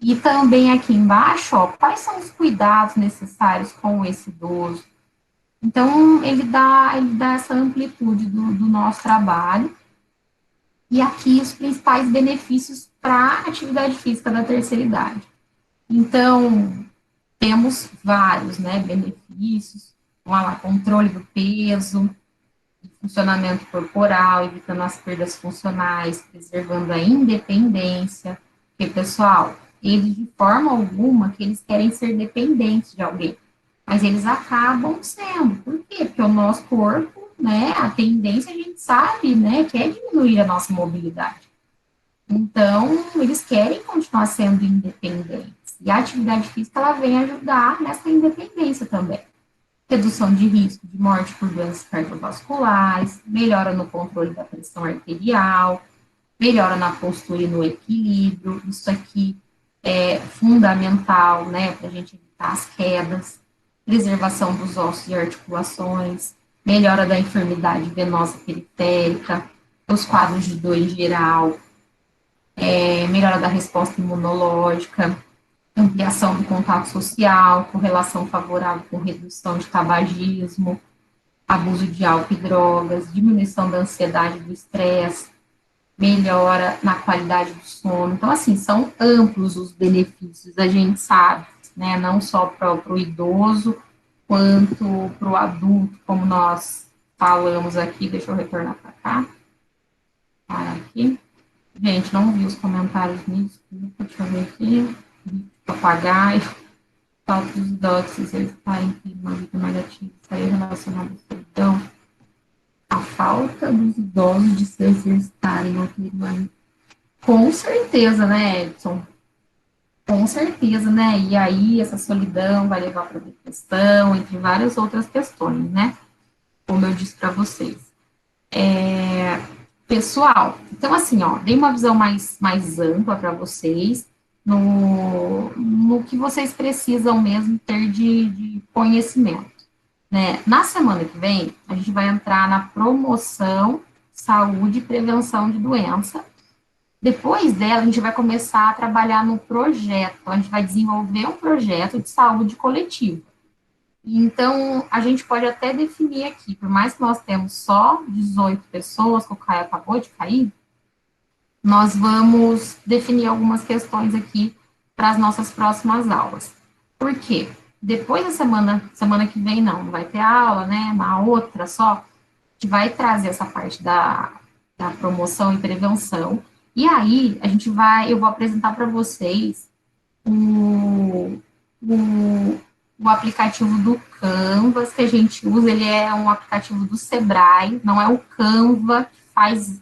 E também aqui embaixo, ó, quais são os cuidados necessários com esse idoso. Então, ele dá essa amplitude do nosso trabalho. E aqui os principais benefícios para a atividade física da terceira idade. Então, temos vários, né, benefícios, lá, controle do peso, funcionamento corporal, evitando as perdas funcionais, preservando a independência, porque, pessoal, eles, de forma alguma, que eles querem ser dependentes de alguém, mas eles acabam sendo, por quê? Porque o nosso corpo, né, a tendência, a gente sabe, né, que é diminuir a nossa mobilidade. Então, eles querem continuar sendo independentes. E a atividade física, ela vem ajudar nessa independência também. Redução de risco de morte por doenças cardiovasculares, melhora no controle da pressão arterial, melhora na postura e no equilíbrio. Isso aqui é fundamental, né, para a gente evitar as quedas. Preservação dos ossos e articulações, melhora da enfermidade venosa periférica, os quadros de dor em geral, melhora da resposta imunológica, ampliação do contato social, correlação favorável com redução de tabagismo, abuso de álcool e drogas, diminuição da ansiedade e do estresse, melhora na qualidade do sono. Então, assim, são amplos os benefícios, a gente sabe, né? Não só para o idoso, quanto para o adulto, como nós falamos aqui. Deixa eu retornar para cá. Para aqui. Gente, não vi os comentários, me desculpa, deixa eu ver aqui. Papagaio, falta dos idosos se exercitarem em uma vida negativa, isso aí é relacionado à solidão. A falta dos idosos de se exercitarem ou terem uma... Com certeza, né, Edson? Com certeza, né? E aí essa solidão vai levar para depressão, entre várias outras questões, né? Como eu disse para vocês. Pessoal, então assim, ó, dei uma visão mais ampla para vocês, no que vocês precisam mesmo ter de conhecimento, né? Na semana que vem, a gente vai entrar na promoção, saúde e prevenção de doença. Depois dela, a gente vai começar a trabalhar no projeto. Então, a gente vai desenvolver um projeto de saúde coletiva. Então, a gente pode até definir aqui, por mais que nós temos só 18 pessoas, que o Caio acabou de cair, nós vamos definir algumas questões aqui para as nossas próximas aulas. Por quê? Depois da semana que vem não vai ter aula, né? Na outra só, a gente vai trazer essa parte da promoção e prevenção. E aí, eu vou apresentar para vocês o, o, o aplicativo do Canvas que a gente usa, ele é um aplicativo do Sebrae, não é o Canva que faz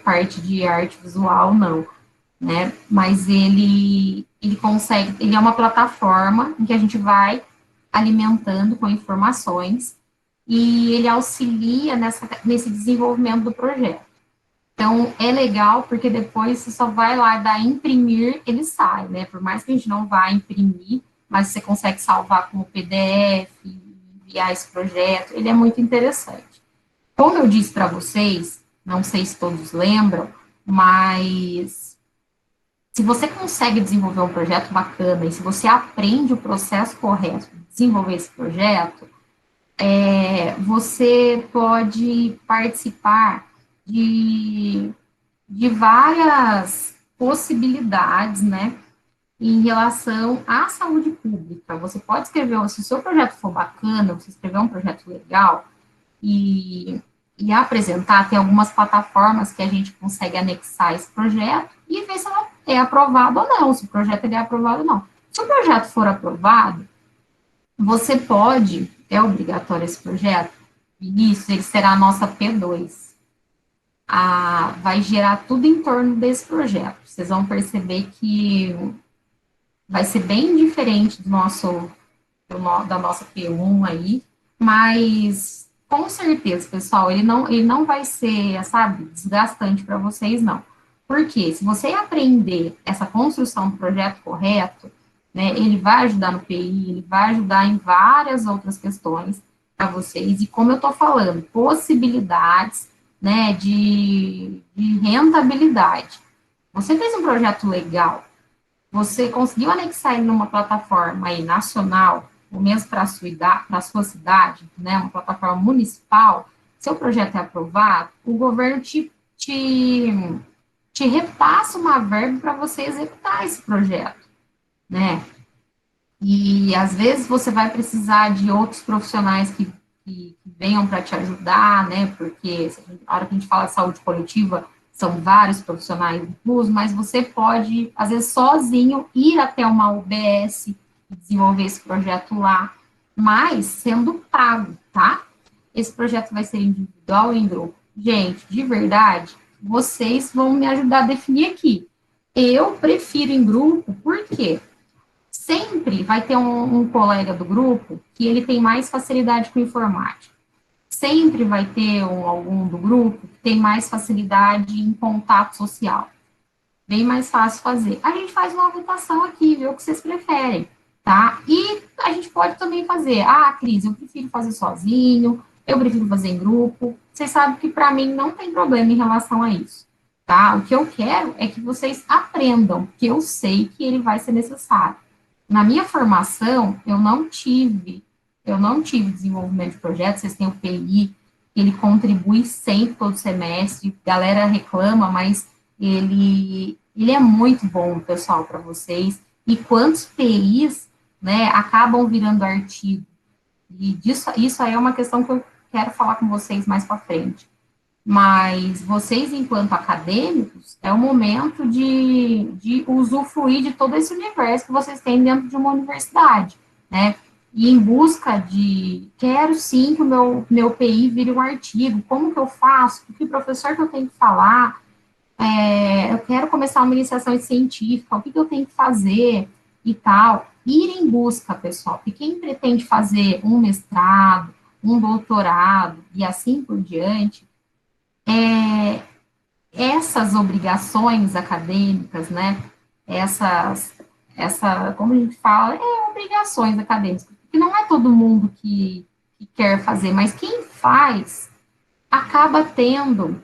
parte de arte visual, não, né? Mas ele consegue, ele é uma plataforma em que a gente vai alimentando com informações e ele auxilia nesse desenvolvimento do projeto. Então, é legal porque depois você só vai lá dar imprimir, ele sai, né? Por mais que a gente não vá imprimir, mas você consegue salvar como PDF, enviar esse projeto, ele é muito interessante. Como eu disse para vocês, não sei se todos lembram, mas se você consegue desenvolver um projeto bacana e se você aprende o processo correto de desenvolver esse projeto, você pode participar de, de várias possibilidades, né? em relação à saúde pública. Você pode escrever, se o seu projeto for bacana, você escrever um projeto legal e, e apresentar, tem algumas plataformas que a gente consegue anexar esse projeto e ver se ela é aprovado ou não, se o projeto ele é aprovado ou não. Se o projeto for aprovado, você pode, é obrigatório esse projeto, Vinícius, ele será a nossa P2. Vai gerar tudo em torno desse projeto. Vocês vão perceber que vai ser bem diferente da nossa P1 aí, mas com certeza, pessoal, ele não vai ser, sabe, desgastante para vocês, não. Porque se você aprender essa construção do projeto correto, né, ele vai ajudar no PI, ele vai ajudar em várias outras questões para vocês, e como eu estou falando, possibilidades, né, de rentabilidade. Você fez um projeto legal, você conseguiu anexar ele numa plataforma aí nacional, ou mesmo para a sua cidade, né, uma plataforma municipal, seu projeto é aprovado, o governo te repassa uma verba para você executar esse projeto, né? E às vezes você vai precisar de outros profissionais que venham para te ajudar, né? Porque a hora que a gente fala de saúde coletiva, são vários profissionais inclusos, mas você pode, às vezes, sozinho, ir até uma UBS e desenvolver esse projeto lá, mas sendo pago, tá? Esse projeto vai ser individual ou em grupo. Gente, de verdade, vocês vão me ajudar a definir aqui. Eu prefiro em grupo, por quê? Sempre vai ter um colega do grupo que ele tem mais facilidade com informática. Sempre vai ter algum do grupo que tem mais facilidade em contato social. Bem mais fácil fazer. A gente faz uma votação aqui, vê o que vocês preferem, tá? E a gente pode também fazer, Cris, eu prefiro fazer sozinho, eu prefiro fazer em grupo. Vocês sabem que para mim não tem problema em relação a isso, tá? O que eu quero é que vocês aprendam, porque eu sei que ele vai ser necessário. Na minha formação, eu não tive desenvolvimento de projetos, vocês têm o PI, ele contribui sempre todo semestre, a galera reclama, mas ele é muito bom, pessoal, para vocês. E quantos PIs, né, acabam virando artigo? E isso aí é uma questão que eu quero falar com vocês mais para frente. Mas vocês, enquanto acadêmicos, é o momento de usufruir de todo esse universo que vocês têm dentro de uma universidade, né? E em busca quero sim que o meu PI vire um artigo, como que eu faço, o que professor que eu tenho que falar, eu quero começar uma iniciação científica, o que, que eu tenho que fazer e tal. Ir em busca, pessoal, porque quem pretende fazer um mestrado, um doutorado e assim por diante, essas obrigações acadêmicas, né, como a gente fala, obrigações acadêmicas, porque não é todo mundo que quer fazer, mas quem faz acaba tendo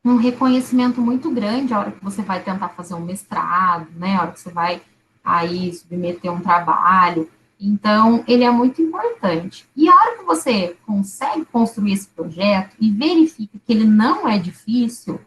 um reconhecimento muito grande a hora que você vai tentar fazer um mestrado, né, a hora que você vai aí submeter um trabalho. Então, ele é muito importante. E a hora que você consegue construir esse projeto e verifica que ele não é difícil,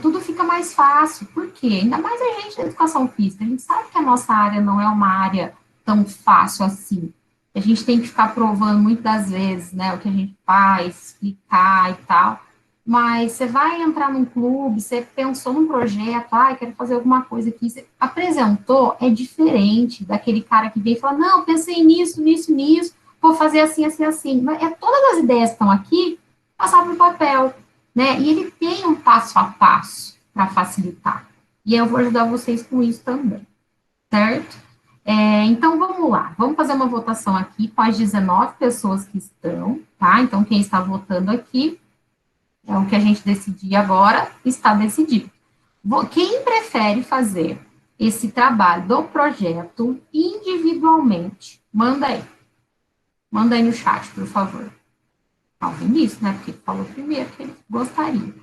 tudo fica mais fácil. Por quê? Ainda mais a gente da educação física. A gente sabe que a nossa área não é uma área tão fácil assim. A gente tem que ficar provando muitas das vezes, né, o que a gente faz, explicar e tal. Mas você vai entrar num clube, você pensou num projeto, quero fazer alguma coisa aqui, você apresentou, é diferente daquele cara que vem e fala, não, pensei nisso, nisso, nisso, vou fazer assim, assim, assim. Mas todas as ideias que estão aqui, passar para o papel, né? E ele tem um passo a passo para facilitar. E eu vou ajudar vocês com isso também, certo? Então, vamos lá. Vamos fazer uma votação aqui com as 19 pessoas que estão, tá? Então, quem está votando aqui, é o que a gente decidir agora, está decidido. Quem prefere fazer esse trabalho do projeto individualmente? Manda aí. Manda aí no chat, por favor. O Vinícius, né? Porque ele falou primeiro que ele gostaria.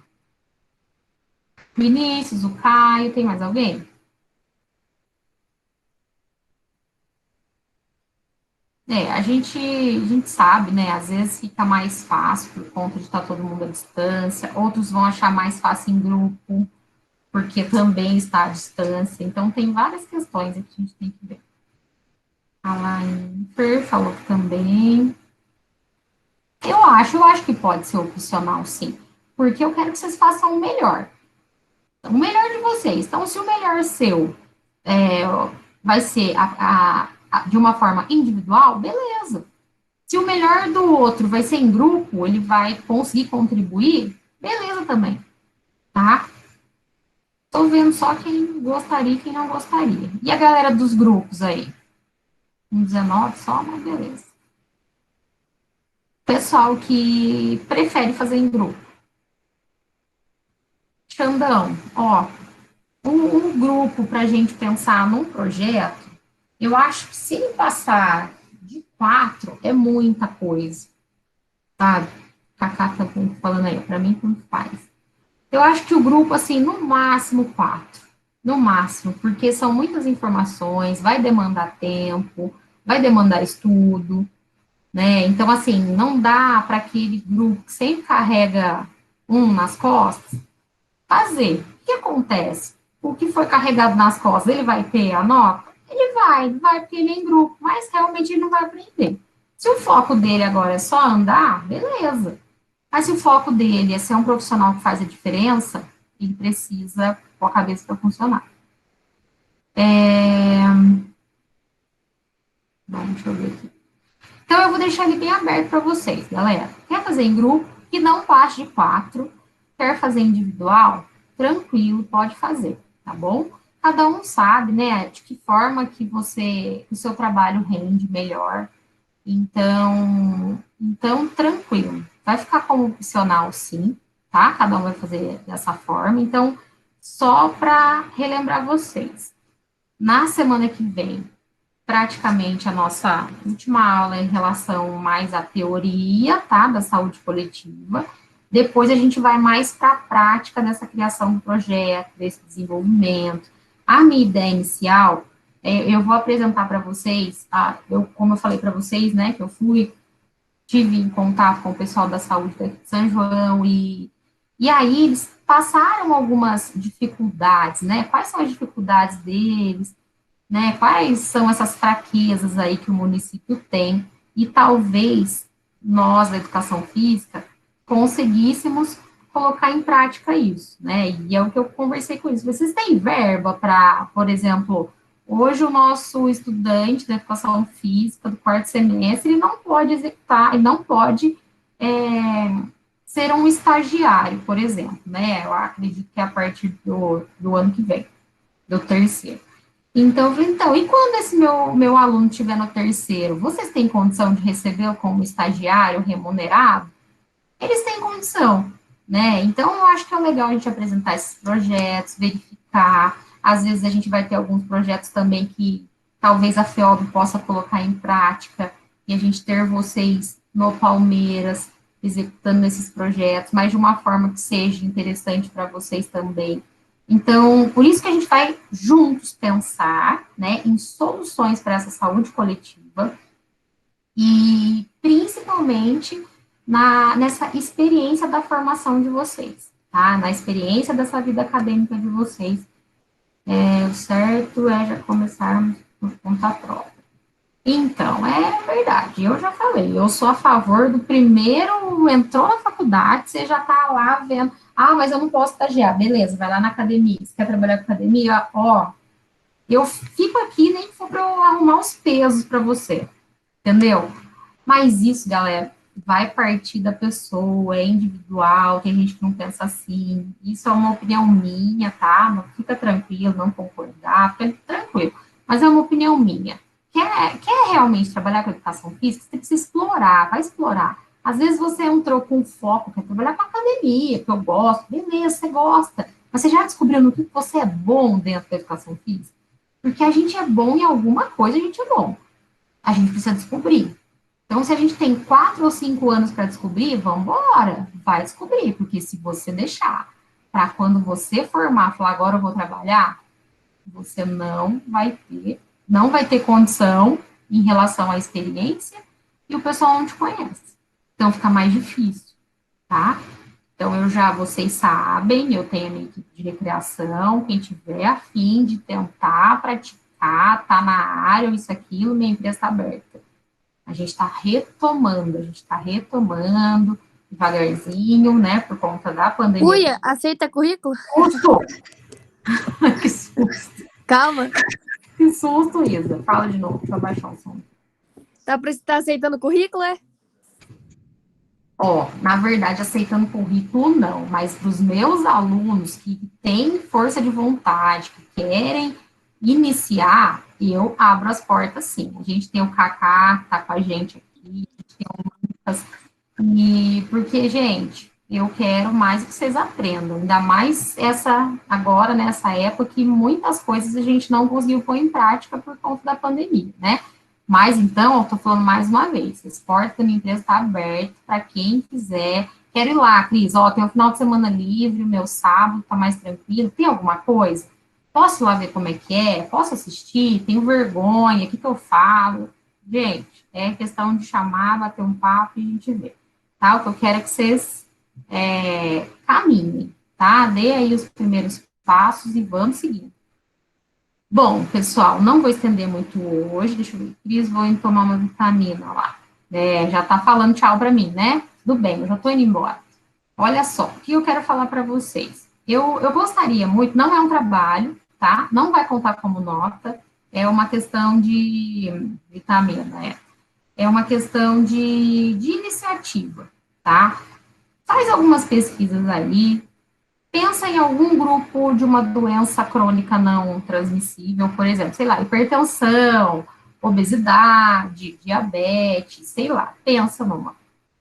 Vinícius, o Caio, tem mais alguém? A gente sabe, né? Às vezes fica mais fácil por conta de estar todo mundo à distância, outros vão achar mais fácil em grupo, porque também está à distância. Então, tem várias questões aqui que a gente tem que ver. A Laine falou que também. Eu acho que pode ser opcional, sim, porque eu quero que vocês façam o melhor. O melhor de vocês. Então, se o melhor seu vai ser de uma forma individual, beleza. Se o melhor do outro vai ser em grupo, ele vai conseguir contribuir, beleza também, tá? Tô vendo só quem gostaria e quem não gostaria. E a galera dos grupos aí? Um 19 só, mas beleza. Pessoal que prefere fazer em grupo. Xandão, ó, um grupo para a gente pensar num projeto, eu acho que se ele passar de 4, é muita coisa, sabe? Cacá tá falando aí, para mim, tanto faz. Eu acho que o grupo, assim, no máximo 4. No máximo, porque são muitas informações, vai demandar tempo, vai demandar estudo, né? Então, assim, não dá para aquele grupo que sempre carrega um nas costas fazer. O que acontece? O que foi carregado nas costas, ele vai ter a nota? Ele vai porque ele é em grupo, mas realmente ele não vai aprender. Se o foco dele agora é só andar, beleza. Mas se o foco dele é ser um profissional que faz a diferença, ele precisa pôr a cabeça para funcionar. Bom, deixa eu ver aqui. Então, eu vou deixar ele bem aberto para vocês, galera. Quer fazer em grupo, que não passe de 4. Quer fazer individual, tranquilo, pode fazer, tá bom? Cada um sabe, né, de que forma que o seu trabalho rende melhor. Então, tranquilo. Vai ficar como opcional, sim, tá? Cada um vai fazer dessa forma. Então, só para relembrar vocês, na semana que vem, praticamente a nossa última aula em relação mais à teoria, tá, da saúde coletiva. Depois a gente vai mais para a prática dessa criação do projeto, desse desenvolvimento. A minha ideia inicial, eu vou apresentar para vocês, como eu falei para vocês, né, que eu tive em contato com o pessoal da saúde de São João, e aí eles passaram algumas dificuldades, né, quais são as dificuldades deles, né? Quais são essas fraquezas aí que o município tem? E talvez nós, da educação física, conseguíssemos colocar em prática isso, né? E é o que eu conversei com eles. Vocês têm verba para, por exemplo, hoje o nosso estudante da educação física do quarto semestre ele não pode executar, ele não pode ser um estagiário, por exemplo, né? Eu acredito que é a partir do ano que vem, do terceiro. Então, e quando esse meu aluno estiver no terceiro, vocês têm condição de recebê-lo como estagiário remunerado? Eles têm condição, né? Então, eu acho que é legal a gente apresentar esses projetos, verificar. Às vezes, a gente vai ter alguns projetos também que talvez a FEOB possa colocar em prática, e a gente ter vocês no Palmeiras executando esses projetos, mas de uma forma que seja interessante para vocês também. Então, por isso que a gente vai juntos pensar, né, em soluções para essa saúde coletiva e principalmente nessa experiência da formação de vocês, tá? Na experiência dessa vida acadêmica de vocês. O certo é já começarmos por conta própria. Então, é verdade, eu já falei, eu sou a favor do primeiro, entrou na faculdade, você já está lá vendo, mas eu não posso estagiar, beleza, vai lá na academia, você quer trabalhar com academia? Ó, eu fico aqui nem que for para eu arrumar os pesos para você, entendeu? Mas isso, galera, vai partir da pessoa, é individual, tem gente que não pensa assim, isso é uma opinião minha, tá? Não fica tranquilo, não concordar, fica tranquilo, mas é uma opinião minha. Quer realmente trabalhar com educação física, você precisa explorar, vai explorar. Às vezes você entrou com foco, quer trabalhar com academia, que eu gosto, beleza, você gosta, mas você já descobriu no que você é bom dentro da educação física? Porque a gente é bom em alguma coisa, a gente é bom. A gente precisa descobrir. Então, se a gente tem 4 ou 5 anos para descobrir, vamos embora, vai descobrir, porque se você deixar para quando você formar, falar agora eu vou trabalhar, você não vai ter condição em relação à experiência e o pessoal não te conhece. Então, fica mais difícil, tá? Então, vocês sabem, eu tenho a minha equipe de recreação, quem tiver a fim de tentar praticar, tá na área, ou isso, aquilo, minha empresa está aberta. A gente está retomando devagarzinho, né, por conta da pandemia. Uia, aceita currículo? Susto! Que susto! Calma. Que susto, Isa. Fala de novo, deixa eu abaixar o som. Tá aceitando currículo, é? Ó, na verdade, aceitando currículo não, mas para os meus alunos que têm força de vontade, que querem iniciar, eu abro as portas sim. A gente tem o Kaká, que tá com a gente aqui, a gente tem o Lucas, e porque, gente, eu quero mais que vocês aprendam, ainda mais agora, nessa época, que muitas coisas a gente não conseguiu pôr em prática por conta da pandemia, né? Mas, então, eu estou falando mais uma vez, as portas da minha empresa estão abertas para quem quiser. Quero ir lá, Cris, ó, tem um final de semana livre, o meu sábado está mais tranquilo, tem alguma coisa? Posso ir lá ver como é que é? Posso assistir? Tenho vergonha, o que eu falo? Gente, é questão de chamar, bater um papo e a gente vê, tá? O que eu quero é que vocês caminhem, tá? Dê aí os primeiros passos e vamos seguindo. Bom, pessoal, não vou estender muito hoje, deixa eu ver, Cris, vou tomar uma vitamina lá. Já tá falando tchau para mim, né? Tudo bem, eu já tô indo embora. Olha só, o que eu quero falar para vocês. Eu gostaria muito, não é um trabalho, tá? Não vai contar como nota, é uma questão de vitamina, é uma questão de iniciativa, tá? Faz algumas pesquisas aí, pensa em algum grupo de uma doença crônica não transmissível, por exemplo, sei lá, hipertensão, obesidade, diabetes, sei lá, pensa numa.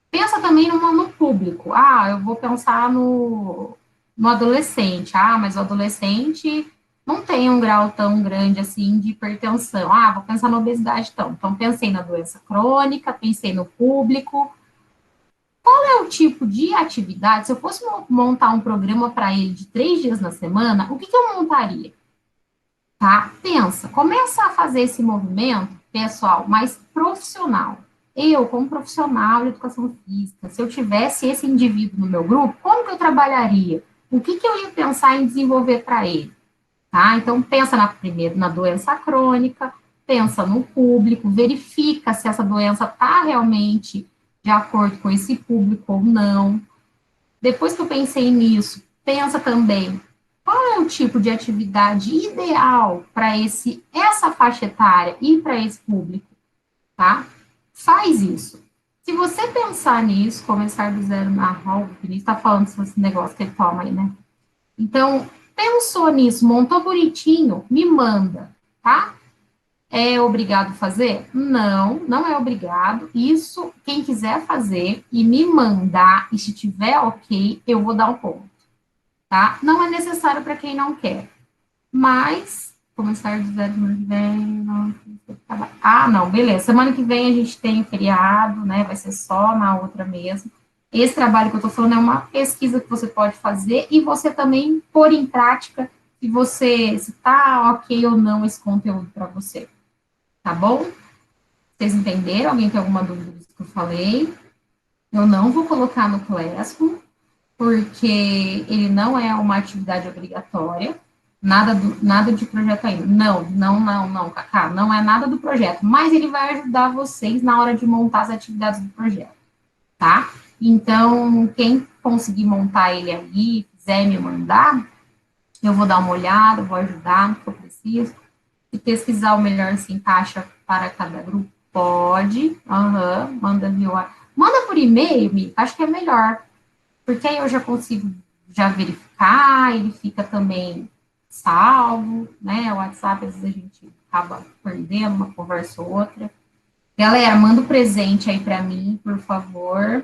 Pensa também no público. Ah, eu vou pensar no adolescente. Ah, mas o adolescente não tem um grau tão grande assim de hipertensão. Ah, vou pensar na obesidade então. Então, pensei na doença crônica, pensei no público, é o tipo de atividade, se eu fosse montar um programa para ele de 3 dias na semana, o que eu montaria? Tá? Pensa, começa a fazer esse movimento, pessoal, mais profissional. Eu, como profissional de educação física, se eu tivesse esse indivíduo no meu grupo, como que eu trabalharia? O que eu ia pensar em desenvolver para ele? Tá? Então, pensa primeiro na doença crônica, pensa no público, verifica se essa doença está realmente de acordo com esse público ou não. Depois que eu pensei nisso, pensa também qual é o tipo de atividade ideal para essa faixa etária e para esse público, tá? Faz isso. Se você pensar nisso, começar do zero na aula, o Vinícius está falando esse negócio que ele toma aí, né? Então, pensou nisso, montou bonitinho, me manda, tá? É obrigado fazer? Não, não é obrigado. Isso, quem quiser fazer e me mandar, e se tiver ok, eu vou dar um ponto, tá? Não é necessário para quem não quer. Mas, começar de zero semana que vem, não, ah, não, beleza. Semana que vem a gente tem feriado, né? Vai ser só na outra mesmo. Esse trabalho que eu estou falando é uma pesquisa que você pode fazer e você também pôr em prática se está ok ou não esse conteúdo para você. Tá bom? Vocês entenderam? Alguém tem alguma dúvida do que eu falei? Eu não vou colocar no Classroom, porque ele não é uma atividade obrigatória, nada de projeto ainda. Não, Cacá, não é nada do projeto, mas ele vai ajudar vocês na hora de montar as atividades do projeto, tá? Então, quem conseguir montar ele aí, quiser me mandar, eu vou dar uma olhada, vou ajudar no que eu preciso. Se pesquisar o melhor se encaixa para cada grupo, pode. Manda por e-mail, acho que é melhor. Porque aí eu já consigo verificar, ele fica também salvo, né? O WhatsApp, às vezes a gente acaba perdendo uma conversa ou outra. Galera, manda um presente aí para mim, por favor.